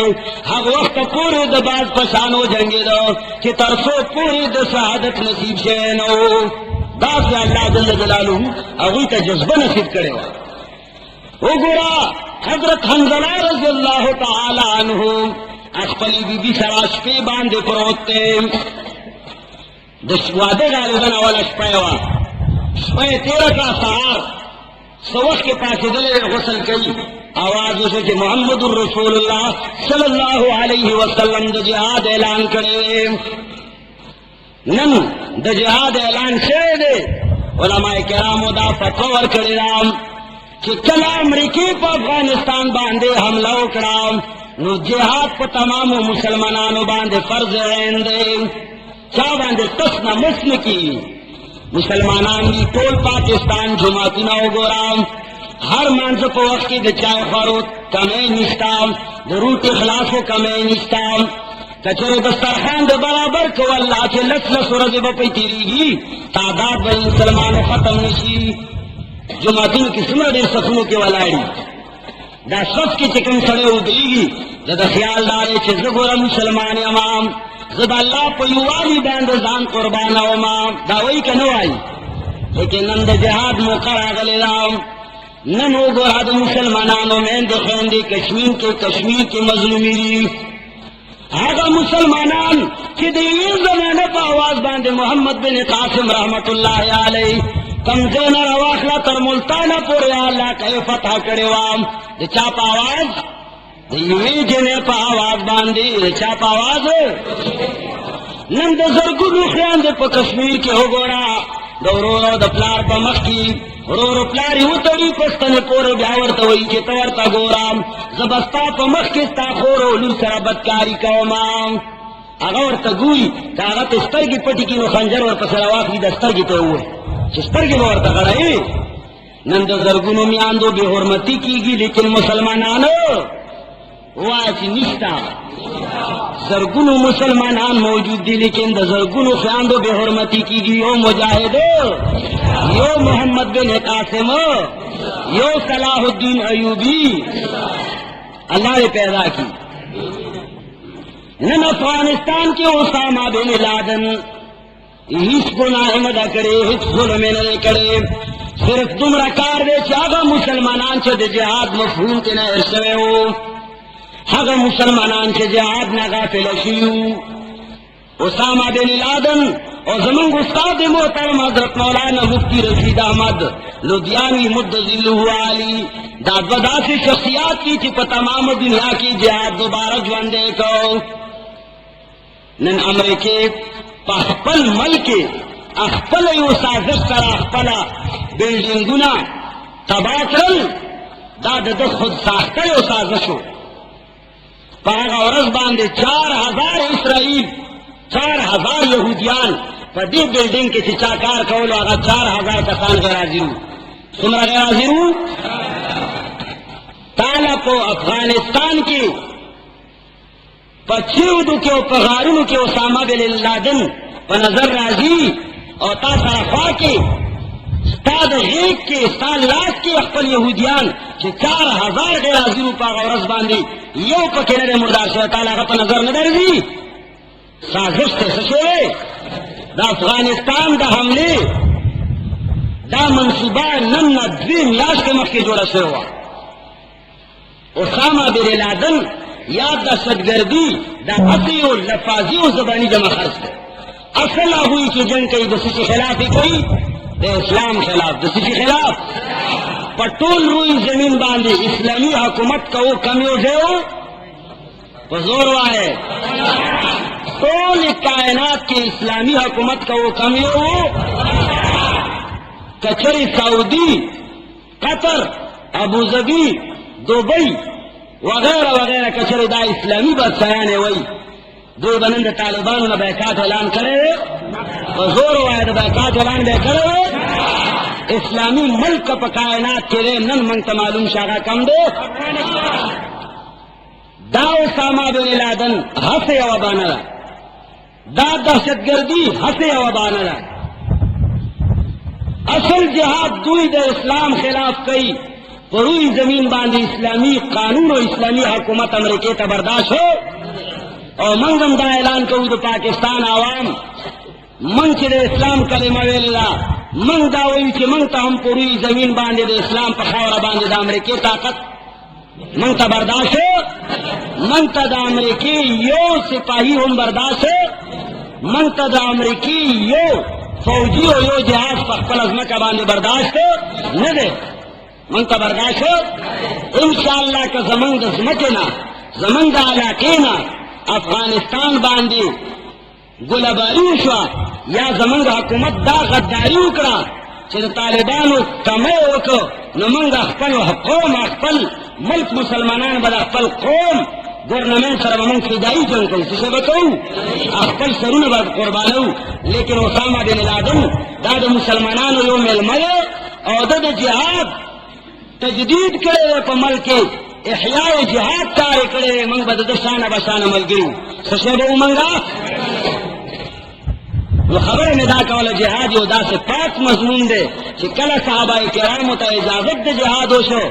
حق وقت پوری دا باز پشانو جنگی دا چی ترسو پوری دا شہادت نصیب شینو دا سے اللہ جل جلالہ اگوی تا جذبہ نصیب کرے ہوا او گورا حضرت حنظلہ رضی اللہ تعالی عنہ اخپلی بی بی سراش پی باندے پروتے وعدے غالباً اول اشپائیوا شپائے 13 کا سہار سوخ کے پاس دلے غسل کئی آواز اسے کہ محمد الرسول اللہ صلی اللہ علیہ وسلم دا جہاد اعلان کرے نن دا جہاد اعلان شے دے علماء کرام دا فتور کرے رام کہ کل امریکی پا افغانستان باندے حملہ اکرام نو جہاد پا تمام مسلمانانو باندے فرض عین دے چاہ باندے تسنا مسل کی مسلمانان کی ٹول پاکستان جماعتنا گورام ہر منز پا وقت کی دے چائے خورو کمیں نشتام دے روٹ اخلاصو کمیں نشتام کچھر دسترخان دے برابر کو اللہ کے لس ورز بپی تیری گی تعداد بھائی مسلمان ختم نشی جماعتوں کی سمر دیر سفنوں کے والائی دا صف کی چکن سڑے ادری گی دا خیال دارے چھ زگورا مسلمان امام زد اللہ پیوالی باند زان قربان امام داوئی کا نوائی لیکن نند جہاد موقع آگلے رام ننو گورا دا مسلمانانو میں دے خیندے کشمیر کے مظلومی دی آگا مسلمانان کہ دین زمانے پا آواز باندے محمد بن قاسم رحمت اللہ علیہ کمزین رواخلا تر ملتانہ پورے اللہ کئی فتح کرے وام دے چاپ آواز دیوی جنے پا آواز باندی دے چاپ آواز نند زرگو خیان دے پا کشمیر کے ہو گورا دو رو رو دا پلار پا مخی رو رو پلاری ہو تڑی پستن پورے بیاورتا ہوئی کہ تورتا گورام زبستا پا مخکستا خورو لو سر بدکاری کومام اگورتا گوئی کاغت استر کی پٹی کی نو خنجر ور پسر واقعی دستر کی تو ہوئے چستر کی بورتا گڑائی نند زرگونو میاندو بے حرمتی کی گی لیکن مسلمانانو واچی نشتا زرگونو مسلمانان موجود دی لیکن دا زرگونو خیاندو بے حرمتی کی گی یو مجاہدو یو محمد بن قاسم یو صلاح الدین ایوبی اللہ نے پیدا کی نن افغانستان کے اسامہ بن لادن ہیچ گناہ مدہ کرے ہیچ ظلم نہ کرے صرف تم رکار دے چاہا مسلمانان سے جہاد مفہوم کے نہ ارسوے ہو ہاگا مسلمانان سے جہاد نہ غافل شیو اسامہ بن لادن اور زمانگ استاد محترم حضرت مولانا مفتی رشید احمد لدھیانوی مدذلہ علی داد ودا سے شخصیات کی چپ تمام دنیا کی جہاد دوبارہ جواندے کو نن امریکے پخپل ملک اخپل یو سازش سره خپل بلډینګونه تباه کړل دا د خود ساخته یو سازش و په هغه ورځ باندې 4000 اسرائیل 4000 یهودیان په دې بلډینګ کې چې چا کار کولو هغه 4000 کسان غیر حاضر وو څومره غیر حاضر وو تعالی په افغانستان کې پچیودو کې او په غارونو کې اسامه بن لادن په نظر راځي او تا سره خوا کې ستاد غیب کې ستاد لاس کې خپل یهودیان چې 4000 غیر حاضر په هغه ورځ باندې یو پکې نه مردار شوی تعالی هغه په نظر نه درځي سازش ته څه شوی د افغانستان د حمله دا منصوبه نن نه 2 میاشتې مخکې جوړه شوې وه اسامه بن لادن یا دهشتګردي دا اصلي او لفاظي او زباني جمع خرڅ دی اصل هغوی چې جنګ کوي د څه خلاف کوي د اسلام خلاف د څه خلاف په ټول روی زمین باندې اسلامي حکومت کو کم یو دیو په زور وایي ټول کائنات کې اسلامي حکومت کو کم یو کچری سعودی قطر ابوظبی دوبئی وغیرہ وغیرہ کچری دا اسلامی بادشاہان وای دوی بنند طالبانو نه بایکاټ اعلان کړي او زور وای د بایکاټ اعلان به کړي اسلامی ملک په کائنات کې نن مونږ ته معلوم شاګه کم دی دا اسامه بن لادن هڅه یو باندې دا دهشتګردي هڅه یو باندې اصل جهاد دوی د اسلام خلاف کوي پروی زمین باندې اسلامی قانون او اسلامی حکومت امریکای ته برداشت ہو او منگم دا اعلان کوو د پاکستان عوام من چې د اسلام کلمه ویلا من دا وایي چې من ته هم پروی زمین باندې د اسلام په خاور باندې د امریکای طاقت من ته برداشت ہو من ته د امریکای یو سپاهی هم برداشت ہو من ته د امریکای یو فوجی او یو جهاز په خپل ځمکه باندې برداشت نه دی من ته برداشت ان شاء الله که زمنګ د ځمکې نه زمنګ د علاقې نه افغانستان باندې ګلاباری شو یا زمنګ حکومت دا غداری وکړه چې د طالبانو کمه وکړو نو موږ خپل قوم خپل ملک مسلمانان به خپل قوم گورنمنٹ سره موږ فدایي جنګ کوو څه به کوو خپل سرونه به قربانو لیکن اسامه بن لادن دا د مسلمانانو یو ملمه او د جهاد تجدید کړي په ملک احیاء جهاد کار کړي موږ به د شانه بشانه ملګرو څه به ومنګا نو خبره نه دا کوله جهاد یو داسې پاک مضمون دی چې کله صحابه کرامو ته اجازه د جهاد وشو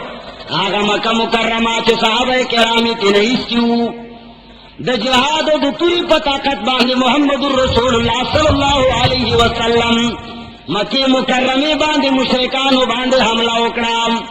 هغه مکه مکرمه چې صحابه کرام یې نه ایستیو د جهاد او د پوری په طاقت باندې محمد رسول الله صلی الله علیه وسلم مکه مکرمه باندې مشرکانو باندې حمله وکړه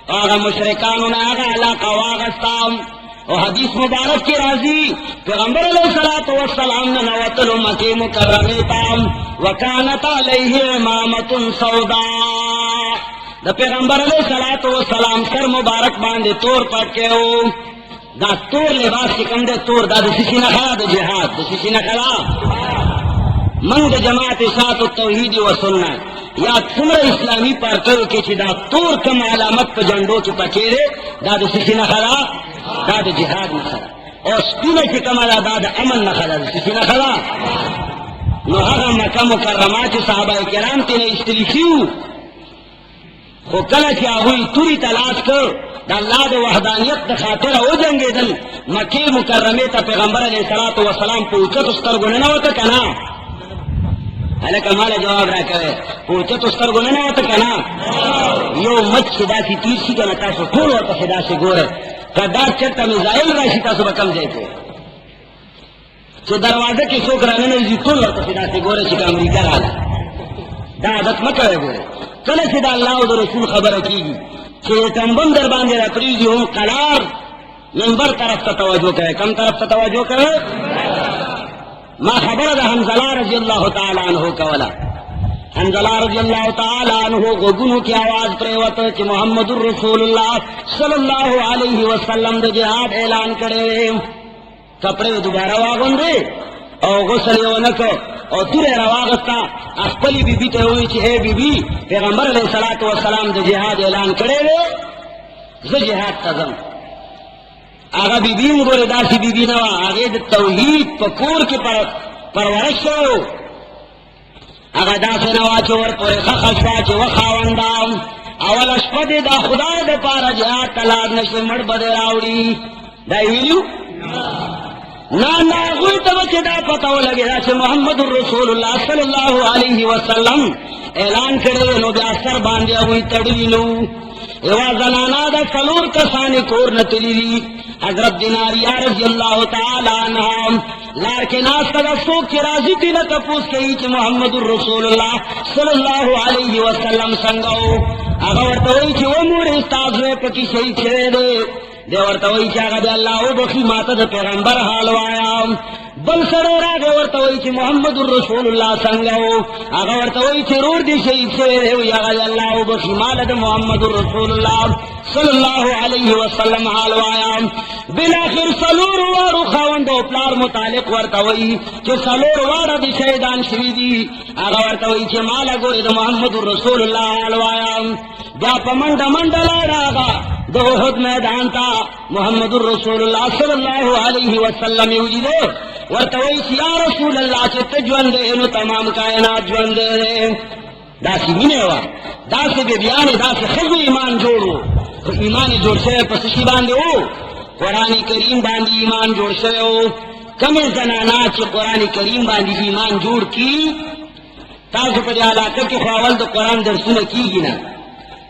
هغه مشرکانو نه هغه علاقه واغستام او حدیث مبارک کی راضی پیغمبر علیہ الصلوۃ والسلام نے نوتل مکہ مکرمہ تام وکانت علیہ امامۃ سوداء دا پیغمبر علیہ الصلوۃ والسلام سر مبارک باندې تور پټکیو دا تور لباس کوم دے تور دا د سینه خلا د جهاد د سینه خلا من د جماعت اشاعت التوحید و سنت یا څومره اسلامی پارټیو کې چې دا تور کوم علامت په جنډو کې پکېره دا د سینه خلا دا د جهاد نه خلا او سپینه چې کومه دا د امن نه خلا د سینه خلا نو هغه مکه مکرمه چې صحابه کرام ته استلی شو خو کله چې هغه توري تلاش کړ د الله د وحدانیت د خاطر او جنگیدل مکه مکرمه ته پیغمبر علیه الصلاۃ والسلام په اوچتو سترګو نه وته کنه الکه مال جواب راکړه په اوچتو سترګو نه وته کنه یو مچ داسې تیر شي کنه تاسو ټول ورته داسې ګوره کدا چرته میزایل راشي تاسو به کم ځای کې چې دروازه کې څوک راننوځي ټول ورته داسې ګوره چې امریکا راځي دا عادت مکه ګوره کله چې د الله او د رسول خبره کیږي چې تنبم در باندې راپریږي هم قلار منبر طرف ته توجه کوي کم طرف ته توجه کوي ما خبره ده حنظله رضی الله تعالی عنہ کولا حنظله رضی الله تعالی عنہ غوګونو کې आवाज پریوته چې محمد رسول الله صلی الله علیه وسلم د جهاد اعلان کړي کپڑے دوباره واغوندې او غسل یو نکو او تور رواغستا خپل بیبي ته وی چې اے بیبي پیغمبر علیہ الصلوۃ والسلام د جهاد اعلان کړی دی زه جهاد ته ځم. هغه بیبي موږ داسې بیبي نه وه، هغې د توحید په کور کې پرورش شوی. هغه داسې نه وه چې ورپورې ښخه شوه چې وخاونده اوله شپه دې دا خدای دپاره جهاد ته لاړ نه شي مړ به دې راوړي. دا یې ویلي نه هغوی ته به چې دا پته ولګېده چې محمد رسول الله صلی الله علیه وسلم اعلان کړی نو بیا سر باندې هغوی تړلي نو. یوه زنانه ده 4 کسانې کور نه تللي دي. حضرت دیناریه رضی الله تعالی عنها لار کې ناسته ده، څوک چې راځي دې نه تپوس کوي چې محمد رسول الله صلی الله علیه وسلم څنګه و. هغه ورته وایي چې ومورې ستا زوی پکې شهید شوی دی. دی ورته وایي چې هغه د الله وبخي ماته د پیغمبر حال وایم. بل سړی راغی ورته وایي چې محمد رسول الله څنګه و. هغه ورته وایي چې رور دې شهید شوی دی. وایي هغه د الله وبخي ماله د محمد رسول الله صلی الله علیه وسلم حال وایم. بالاخر 4 وارو خاوند او پلار متعلق ورته وایي چې 4 واره د شهیدان شوي دي. هغه ورته وایي چې ماله ګورې د محمد رسول الله حال وایم. بیا په منډه منډه لاړه هغه د احد میدان ته. محمد رسول الله صلی الله علیه وسلم یې ولیده، ورته وایي چې یا رسول الله چې ته ژوندی نو تمام کائنات ژوندی دی. داسې مینه وه، داسې بیبیانې، داسې ښځو ایمان جوړ و. خو ایمان یې جوړ شوی په څه شي باندې و؟ قرآن کریم باندې ایمان جوړ شوی و. کمې زنانه چې قرآن کریم باندې ایمان جوړ کړي، تاسو په دې علاقه کې خو اول د قرآن درسونه کېږي نه،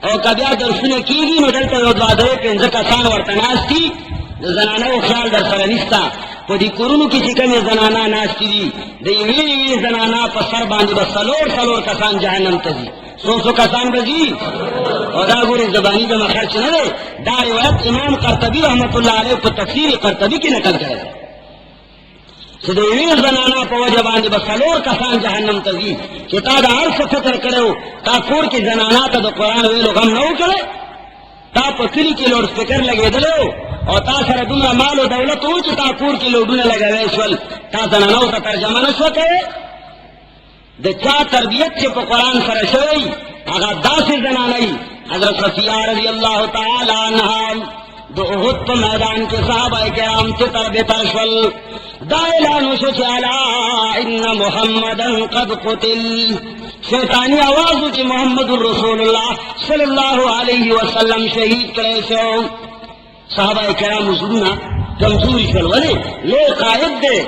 او که بیا درسونه کېږي نو دلته یو 2 5 کسان ورته ناست دي، د زنانو خیال در سره نشته. په دې کورونو کې چې کومې زنانه ناستې دي د یوې زنانه په سر باندې به 4 کسان جهنم ته ځي. څو کسان به ځي؟ او دا ګورې زباني د مخرچ نه دی. دا روایت امام قرطبي رحمت الله علیه په تفسیر قرطبي کې نقل کړی دی چې د یوې زنانه په وجه باندې به 4 کسان جهنم ته ځي. چې تا د هر څه فکر کړی، تا کور کې زنانه ته د قرآن ویلو غم نه و کړی، تا په کلي کې لوډ سپیکر لګېدلی او تا سره دومره مال و دولت و چې تا کور کې لوډونه لګوی شول، تا زنانو ته ترجمه نه شوه کوی. د چا تربیت چې په قرآن سره شوی هغه داسې زنانه. حضرت صفیه رضی الله تعالی عنها د احد په میدان کې صحابه کرام تتر بتر شول. دا اعلان وشو چې الا ان محمدا قد قتل. شیطانی آواز و چې محمد رسول الله صلی الله علیه وسلم شهید کړی شو. صحابه کرام زړونه کمزوري شول. ولې؟ لوی قائد دی،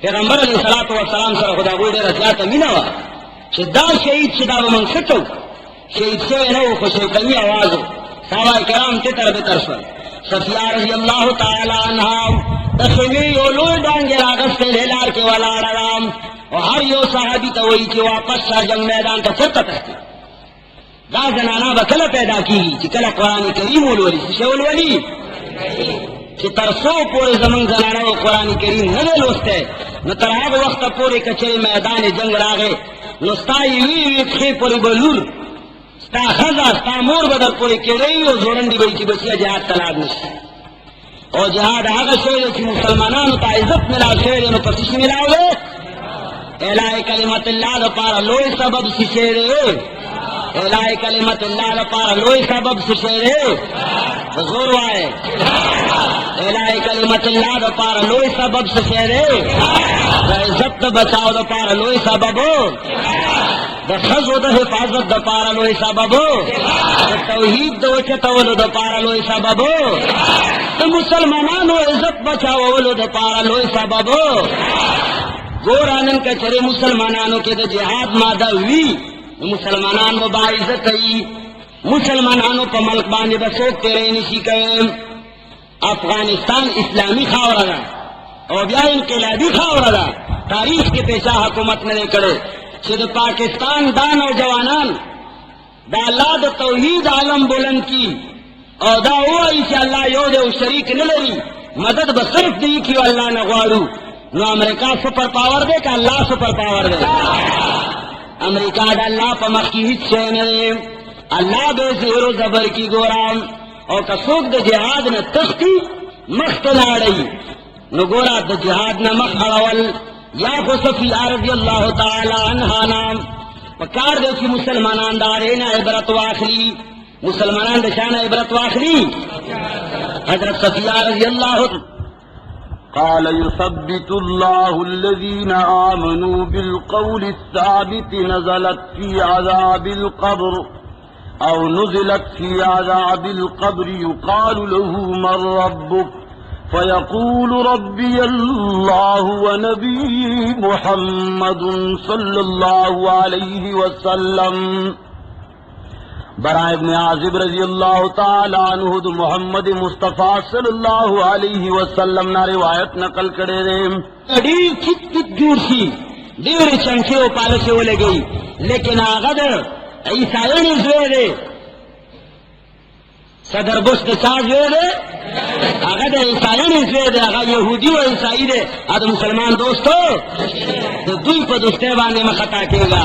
پیغمبر علیه الصلاۃ والسلام سره خو د هغوی ډېره زیاته مینه وه چې دا شهید چې دا به موږ څه کوو. شهید شوی نه و خو شیطاني آواز و. صحابه کرام تتر بتر شول. صفیه رضی الله تعالی عنها د خیمې یو لوی ډانګې راغستی دی، لار کې ولاړه ده او هر یو صحابي ته وایي چې واپس شه جنګ میدان ته چېرته تښتې. دا زنانه به کله پیدا کېږي چې کله قرآن کریم ولولي. څه شی ولولي؟ چې تر څو پورې زمونږ زنانو قرآن کریم نه دی لوستی نو تر هغه وخته پورې که چېرې میدان جنګ راغی نو ستا یوې پښې پورې به لور، ستا ښځه، ستا مور به در پورې کېدی وي او زوړندې به وي چې بچیه جهاد ته لاړ نه شي. او جهاد هغه شی دی چې مسلمانانو ته عزت ملاو شوی دی. نو په څه شي ملاو دی؟ اعلاء کلمت الله دپاره لوی سبب څه شی دی؟ اعلاء کلمت الله دپاره لوی سبب څه شی دی؟ په زور وایې. اعلاء کلمت الله دپاره لوی سبب څه شی دی؟ د عزت د بچاو دپاره لوی سبب، د ښځو د حفاظت دپاره لوی سبب، د توحید د اوچتولو دپاره لوی سبب، د مسلمانانو عزت بچاولو دپاره لوی سبب. ګوره نن که چېرې مسلمانانو کې د جهاد ماده وي نو مسلمانان به باعزته وي. مسلمانانو په ملک باندې به څوک تېری نشي کوی. افغانستان اسلامي خاوره ده او بیا انقلابي خاوره ده. تاریخ کې پیسه حکومت نه دی کړی چې د پاکستان دا نوجوانان د الله د توحید عالم بلند کی او دا وایي چې الله یو دی او شریک نه لري، مدد به صرف دی کیو الله نه غواړو. نو امریکا سپر پاور دی که الله سپر پاور دی؟ امریکا د الله په مخ کې هیڅ شی نه دی. الله به زهر و زبر کی ګورم. او که څوک د جهاد نه تښتي مخ ته لاړئ نو ګوره د جهاد نه مخ اړول या को सफिया रजी अल्लाह ताला अन्हा नाम पकार दे कि मुसलमानान दारे ना इबरत वाखली मुसलमानान दशाना इबरत वाखली हजरत सफिया रजी अल्लाह قال يثبت الله الذين آمنوا بالقول الثابت نزلت في عذاب القبر أو نزلت في عذاب القبر يقال له من ربك فيقول ربي الله ونبي محمد صلى الله عليه وسلم برائے ابن عازب رضی اللہ تعالی عنہ دو محمد مصطفیٰ صلی اللہ علیہ وسلم نا روایت نقل کرے رہے ڈیر کت کت جور سی ڈیر چنکے و پالسے ہو لے گئی لیکن آغد عیسائیوں زوے دے صدر بش کے چاہ زوے دے آغد عیسائیوں زوے دے آغا یہودی و عیسائی دے آدھا مسلمان دوستو تو دوی پا دوستے بانے مخطا کے گا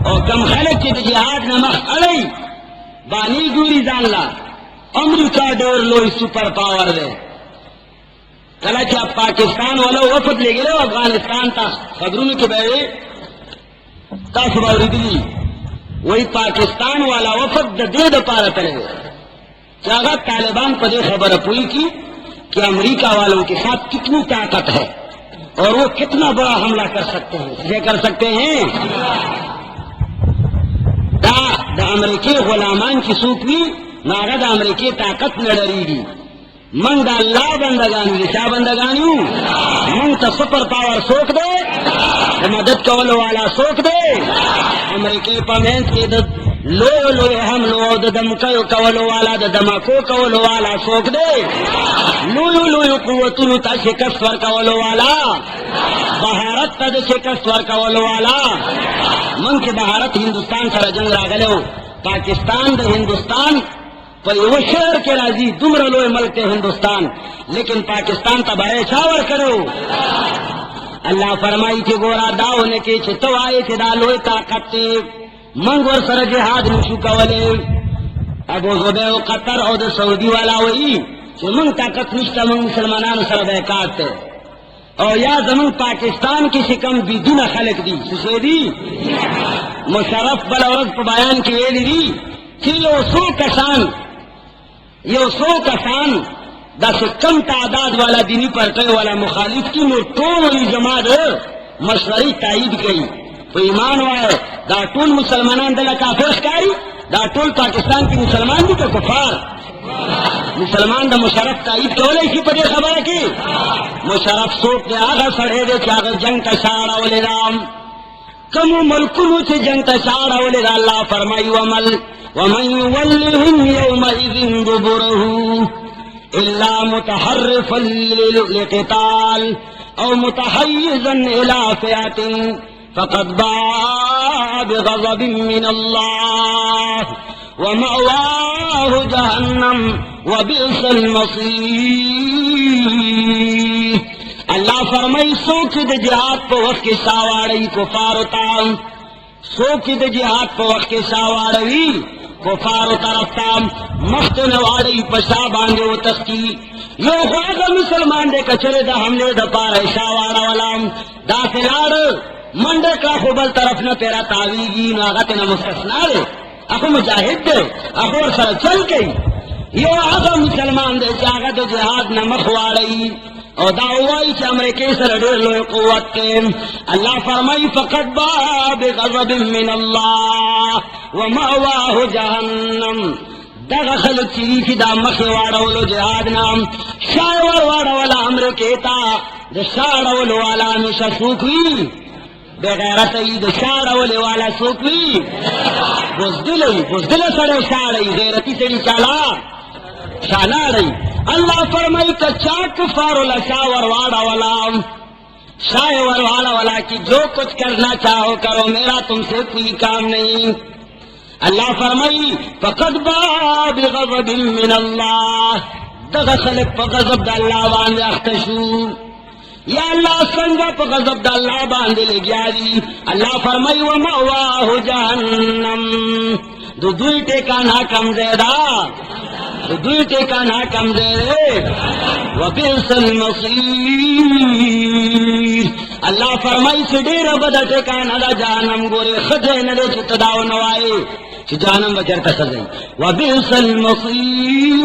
اور کم خلق کی جہاد نمخ علی بانی گوری جان لا امریکہ ڈور لوئی سپر پاور دے کلا کہ اب پاکستان والا وفد لے گئے افغانستان تا خبروں کے بیڑے تا صبح ردلی وہی پاکستان والا وفد دے دا پارا کرے گئے چاہا طالبان پر دے خبر پوئی کی کہ امریکہ والوں کے ساتھ کتنی طاقت ہے اور وہ کتنا بڑا حملہ کر سکتے ہیں یہ کر سکتے ہیں دا امریکی غلامان کی سوکوی ناغا دا امریکی طاقت نڈری دی من دا اللہ بندگانی دی شاہ بندگانیوں من تا سپر پاور سوک دے دا مدد کولو والا سوک دے امریکی پامنس کے دا لو لو حملو دا دمکیو کولو والا دا دمکو کولو والا سوک دے لو لو قوتونو تا شکست ور کولو والا بہارت تا دا شکست ور کولو والا من کے بھارت ہندوستان سر جنگ راغلے ہو پاکستان دا ہندوستان پر وہ شہر کے راضی دمر لوئے ملک ہندوستان لیکن پاکستان تا بڑے چھاور کرو اللہ فرمائی تھی گورا دا ہونے کے چھتو آئے تھے دا لوئے طاقت تے منگ ور سر جہاد نشو کولے ابو زبیو قطر او دا سعودی والا ہوئی چھو منگ طاقت نشتا منگ مسلمانان سر بیکات تے اور یا زمین پاکستان کی شکم بدون خلق دی سسے دی مشرف بلورد پا بیان کی ویلی دی کہ یو سو کسان دا سکم تعداد والا دینی پرکے والا مخالف کی نو طول والی جماعت مشوری تائید کی تو ایمان وائے دا طول مسلمانان دلہ کافر شکاری دا طول پاکستان کی مسلمان دی کا کفار مسلمان دا مشرف تائید کولے کی پدے خبر کی مشرف سوک دے آگا سڑے دے کہ آگا جنگ کا شاڑا والے رام کمو ملکلو سے جنگ کا شاڑا والے را اللہ فرمائی ومن یولہم یومئذن دبرہو الا متحرفا لقتال او متحیزا الى فئات فقد باء بغضب من اللہ ومأواه جہنم وبئس المصیر اللہ فرمائی سوک دے جہاد پہ وقت کے ساوارئی کفار ہوتا سوک دے جہاد پہ وقت کے ساوارئی کفار ہوتا رفتا مختن وارئی پشا باندے و تختی یو خواہ مسلمان دے کچرے دا حملے دا پارے ساوارا والام دا فلار منڈے کا خوبل طرف نہ تیرا تاویگی ناغت نہ مستثنا دے اخو مجاہد دے اخو سر چل گئی یو آگا مسلمان دے چاگا دے جہاد نمخ وارئی اور دعوائی چا امریکی سر دیر لوی قوت کے اللہ فرمائی فقط با بغضب من اللہ ومأواہ جہنم دغا خلق چیری کی دا مخی وارولو جہاد نام شاور وارولا امریکی تا دا شاورولو والا ہمیشہ سوکوی بغیرت اید شاورولو والا سوکوی بزدل سڑے شاڑی غیرتی سڑی چالا شانا رہی اللہ فرمائی کا چاک فارو لشاور واڑا والا شاور والا والا کی جو کچھ کرنا چاہو کرو میرا تم سے کوئی کام نہیں اللہ فرمائی فقد با بغضب من اللہ دغسلک پا غضب دا اللہ باندے اختشو یا اللہ سنگا پا غضب دا اللہ باندے لے گیا دی اللہ فرمائی ومأواہ جہنم دو دوئی ٹیکانا کم زیدہ دوی ٹیکانا کم دے وبئس المصیر اللہ فرمائی سے ډیر بد ټکانه دا جهنم ګوره خدای نه دې چې تداو نوای چې جهنم بچرته سزای وبئس المصير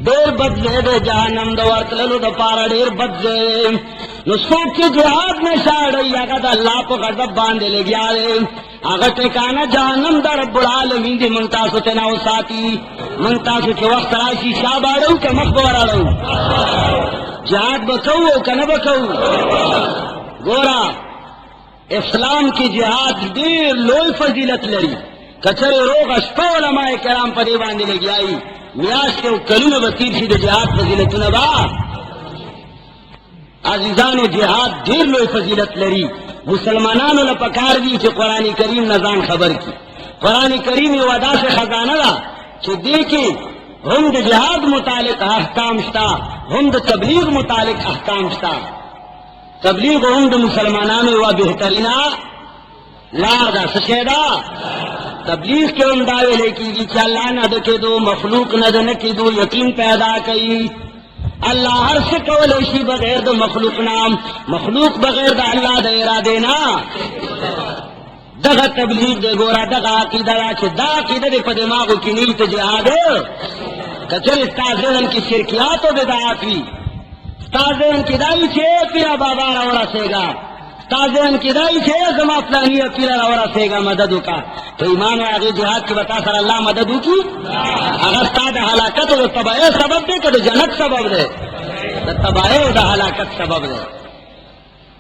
ډیر بد دې جهنم د ورتللو د پاره ډیر بد دې نو څوک چې جهاد نه شاړي هغه د الله په غضب باندې لګیا دی هغه ټکانه جهنم د رب العالمین دې مونږ تاسو ته نو ساتي مونږ تاسو کې وخت راشي شاباړو که مخ وراړو جهاد بکو کنه بکو ګورا اسلام کی جهاد ډیر لوی فضیلت لري کچره روغ شپه علماء کرام په دې باندې لګیایي میاش کې کلونه وتیر شي د جهاد فضیلتونه با عزیزانو جهاد ډیر لوی فضیلت لري مسلمانانو له پکار دي چې قران کریم نزان خبر کی قران کریم یو ادا سے خزانه ده چې دې کې هم د جهاد متعلق احکام شتا هم د تبلیغ متعلق احکام شتا تبلیغ هم د مسلمانانو یو بهترینا لار ده څه ده تبلیغ کې هم دا ویل کېږي چې الله نه د کېدو مخلوق نه د نه کېدو یقین پیدا کوي اللہ ہر سے کولے شی بغیر دو مخلوق نام مخلوق بغیر دا اللہ دا ارادے نا دغا تبلیغ دے گورا دغا عقیدہ یا چھ دا عقیدہ دے پا دماغو کی نیت جہاد کچر استازن کی شرکیات و بدعات وی استازن کی دائی چھے پیرا بابا راورا سیگا استازن کی دائی چھے زما فلانی پیرا راورا سیگا مددو کا تو ایمان و آگے جہاد کی بتا سر اللہ مددو کی اگر استاد ہلاکت و تباہی سبب دے کہ جنت سبب دے تباہی و ہلاکت سبب دے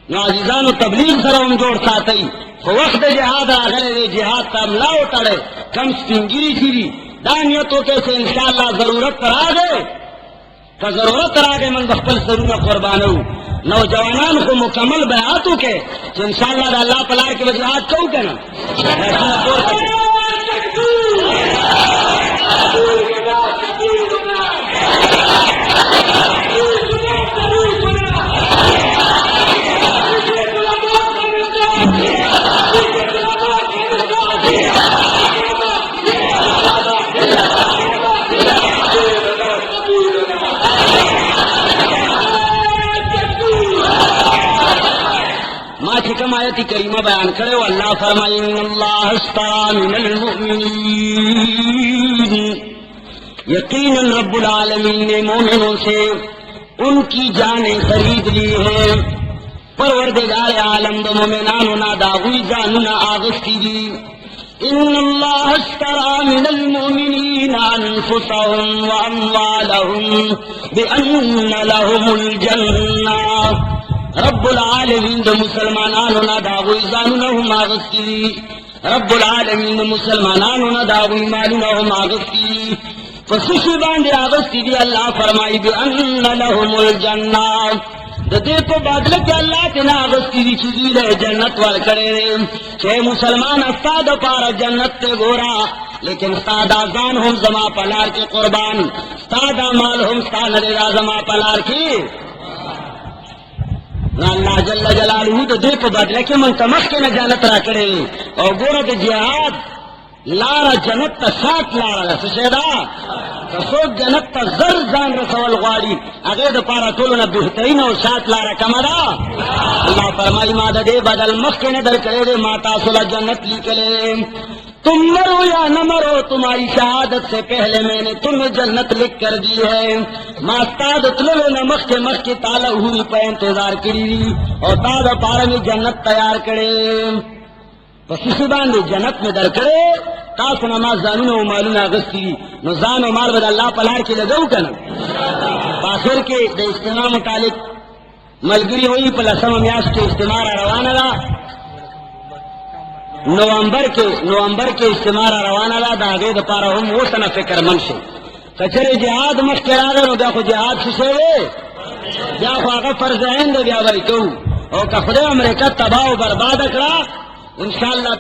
نو عزیزان و تبلیغ سر ہم جوڑ ساتھی وقت جہاد آگرے دے جہاد تا ملا اٹھڑے کم سپنگیری تھی دانیتوں کے سے انشاءاللہ ضرورت پر آگے کا ضرورت پر آگے من بخبل ضرور قربانو نوجوانان کو مکمل بیعاتوں کے کہ انشاءاللہ دا اللہ پلار کے وجہات کیوں کہنا آیت کریمہ بیان کرے واللہ فرمائے ان اللہ اشترى من المؤمنین یقینا رب العالمین نے مومنوں سے ان کی جانیں خرید لی ہیں پروردگار عالم دو مومنانو نا داغوی جانونا آغستی دی ان اللہ اشترى من المؤمنین انفسهم واموالهم بان لهم الجنہ رب العالمین دو مسلمانانو نا داغوی زانونا ہم آغستی رب العالمین دو مسلمانانو نا داغوی مالونا ہم آغستی فسوشی باندے آغستی دی اللہ فرمائی بأن لهم الجنہ دے کو بادل کے اللہ تینا آغستی دی چیزی لے جنت والکڑے چھے مسلمان استاد پارا جنت تے گورا لیکن استاد آزان ہم زما پلار کے قربان استاد مال ہم استاد رضا زما پلار کی اللہ جل جلالہ تو دے کو بدلے کہ من تمخ کے نہ جنت را کرے اور گورا دے جہاد لارا جنت تا سات لارا سشیدہ تصوک جنت تا زر زان رسول غواری اگر دا پارا طولنا بہترین اور سات لارا کمدا اللہ فرمائی مادہ دے بدل مخ کے نہ در کرے دے ماتا صلح جنت لی کلے تم مرو یا نہ مرو تمہاری شہادت سے پہلے میں نے تمہیں جنت لکھ کر دی ہے ماستاد طلو نمخ کے تالا ہوئی پہ انتظار کری اور تاد پارا میں جنت تیار کرے بس اسی باندے جنت میں در کرے تاس نماز زانون و مالون آغستی نو زان و مال بد اللہ پلار کے لگو کنا باخر کے دے اجتماع متعلق ملگری ہوئی پلسم امیاس کے اجتماع روانا دا نومبر کے اجتماع روانا دا داغے دا پارا ہم وہ سنا فکر منشے کچھرے جہاد مشکرہ نو بیا خو جہاد ششے وے بیا خو آغا فرض عین دا بیا بھائی کو او کہ خدا امریکہ تباہ و برباد اکڑا انشاءاللہ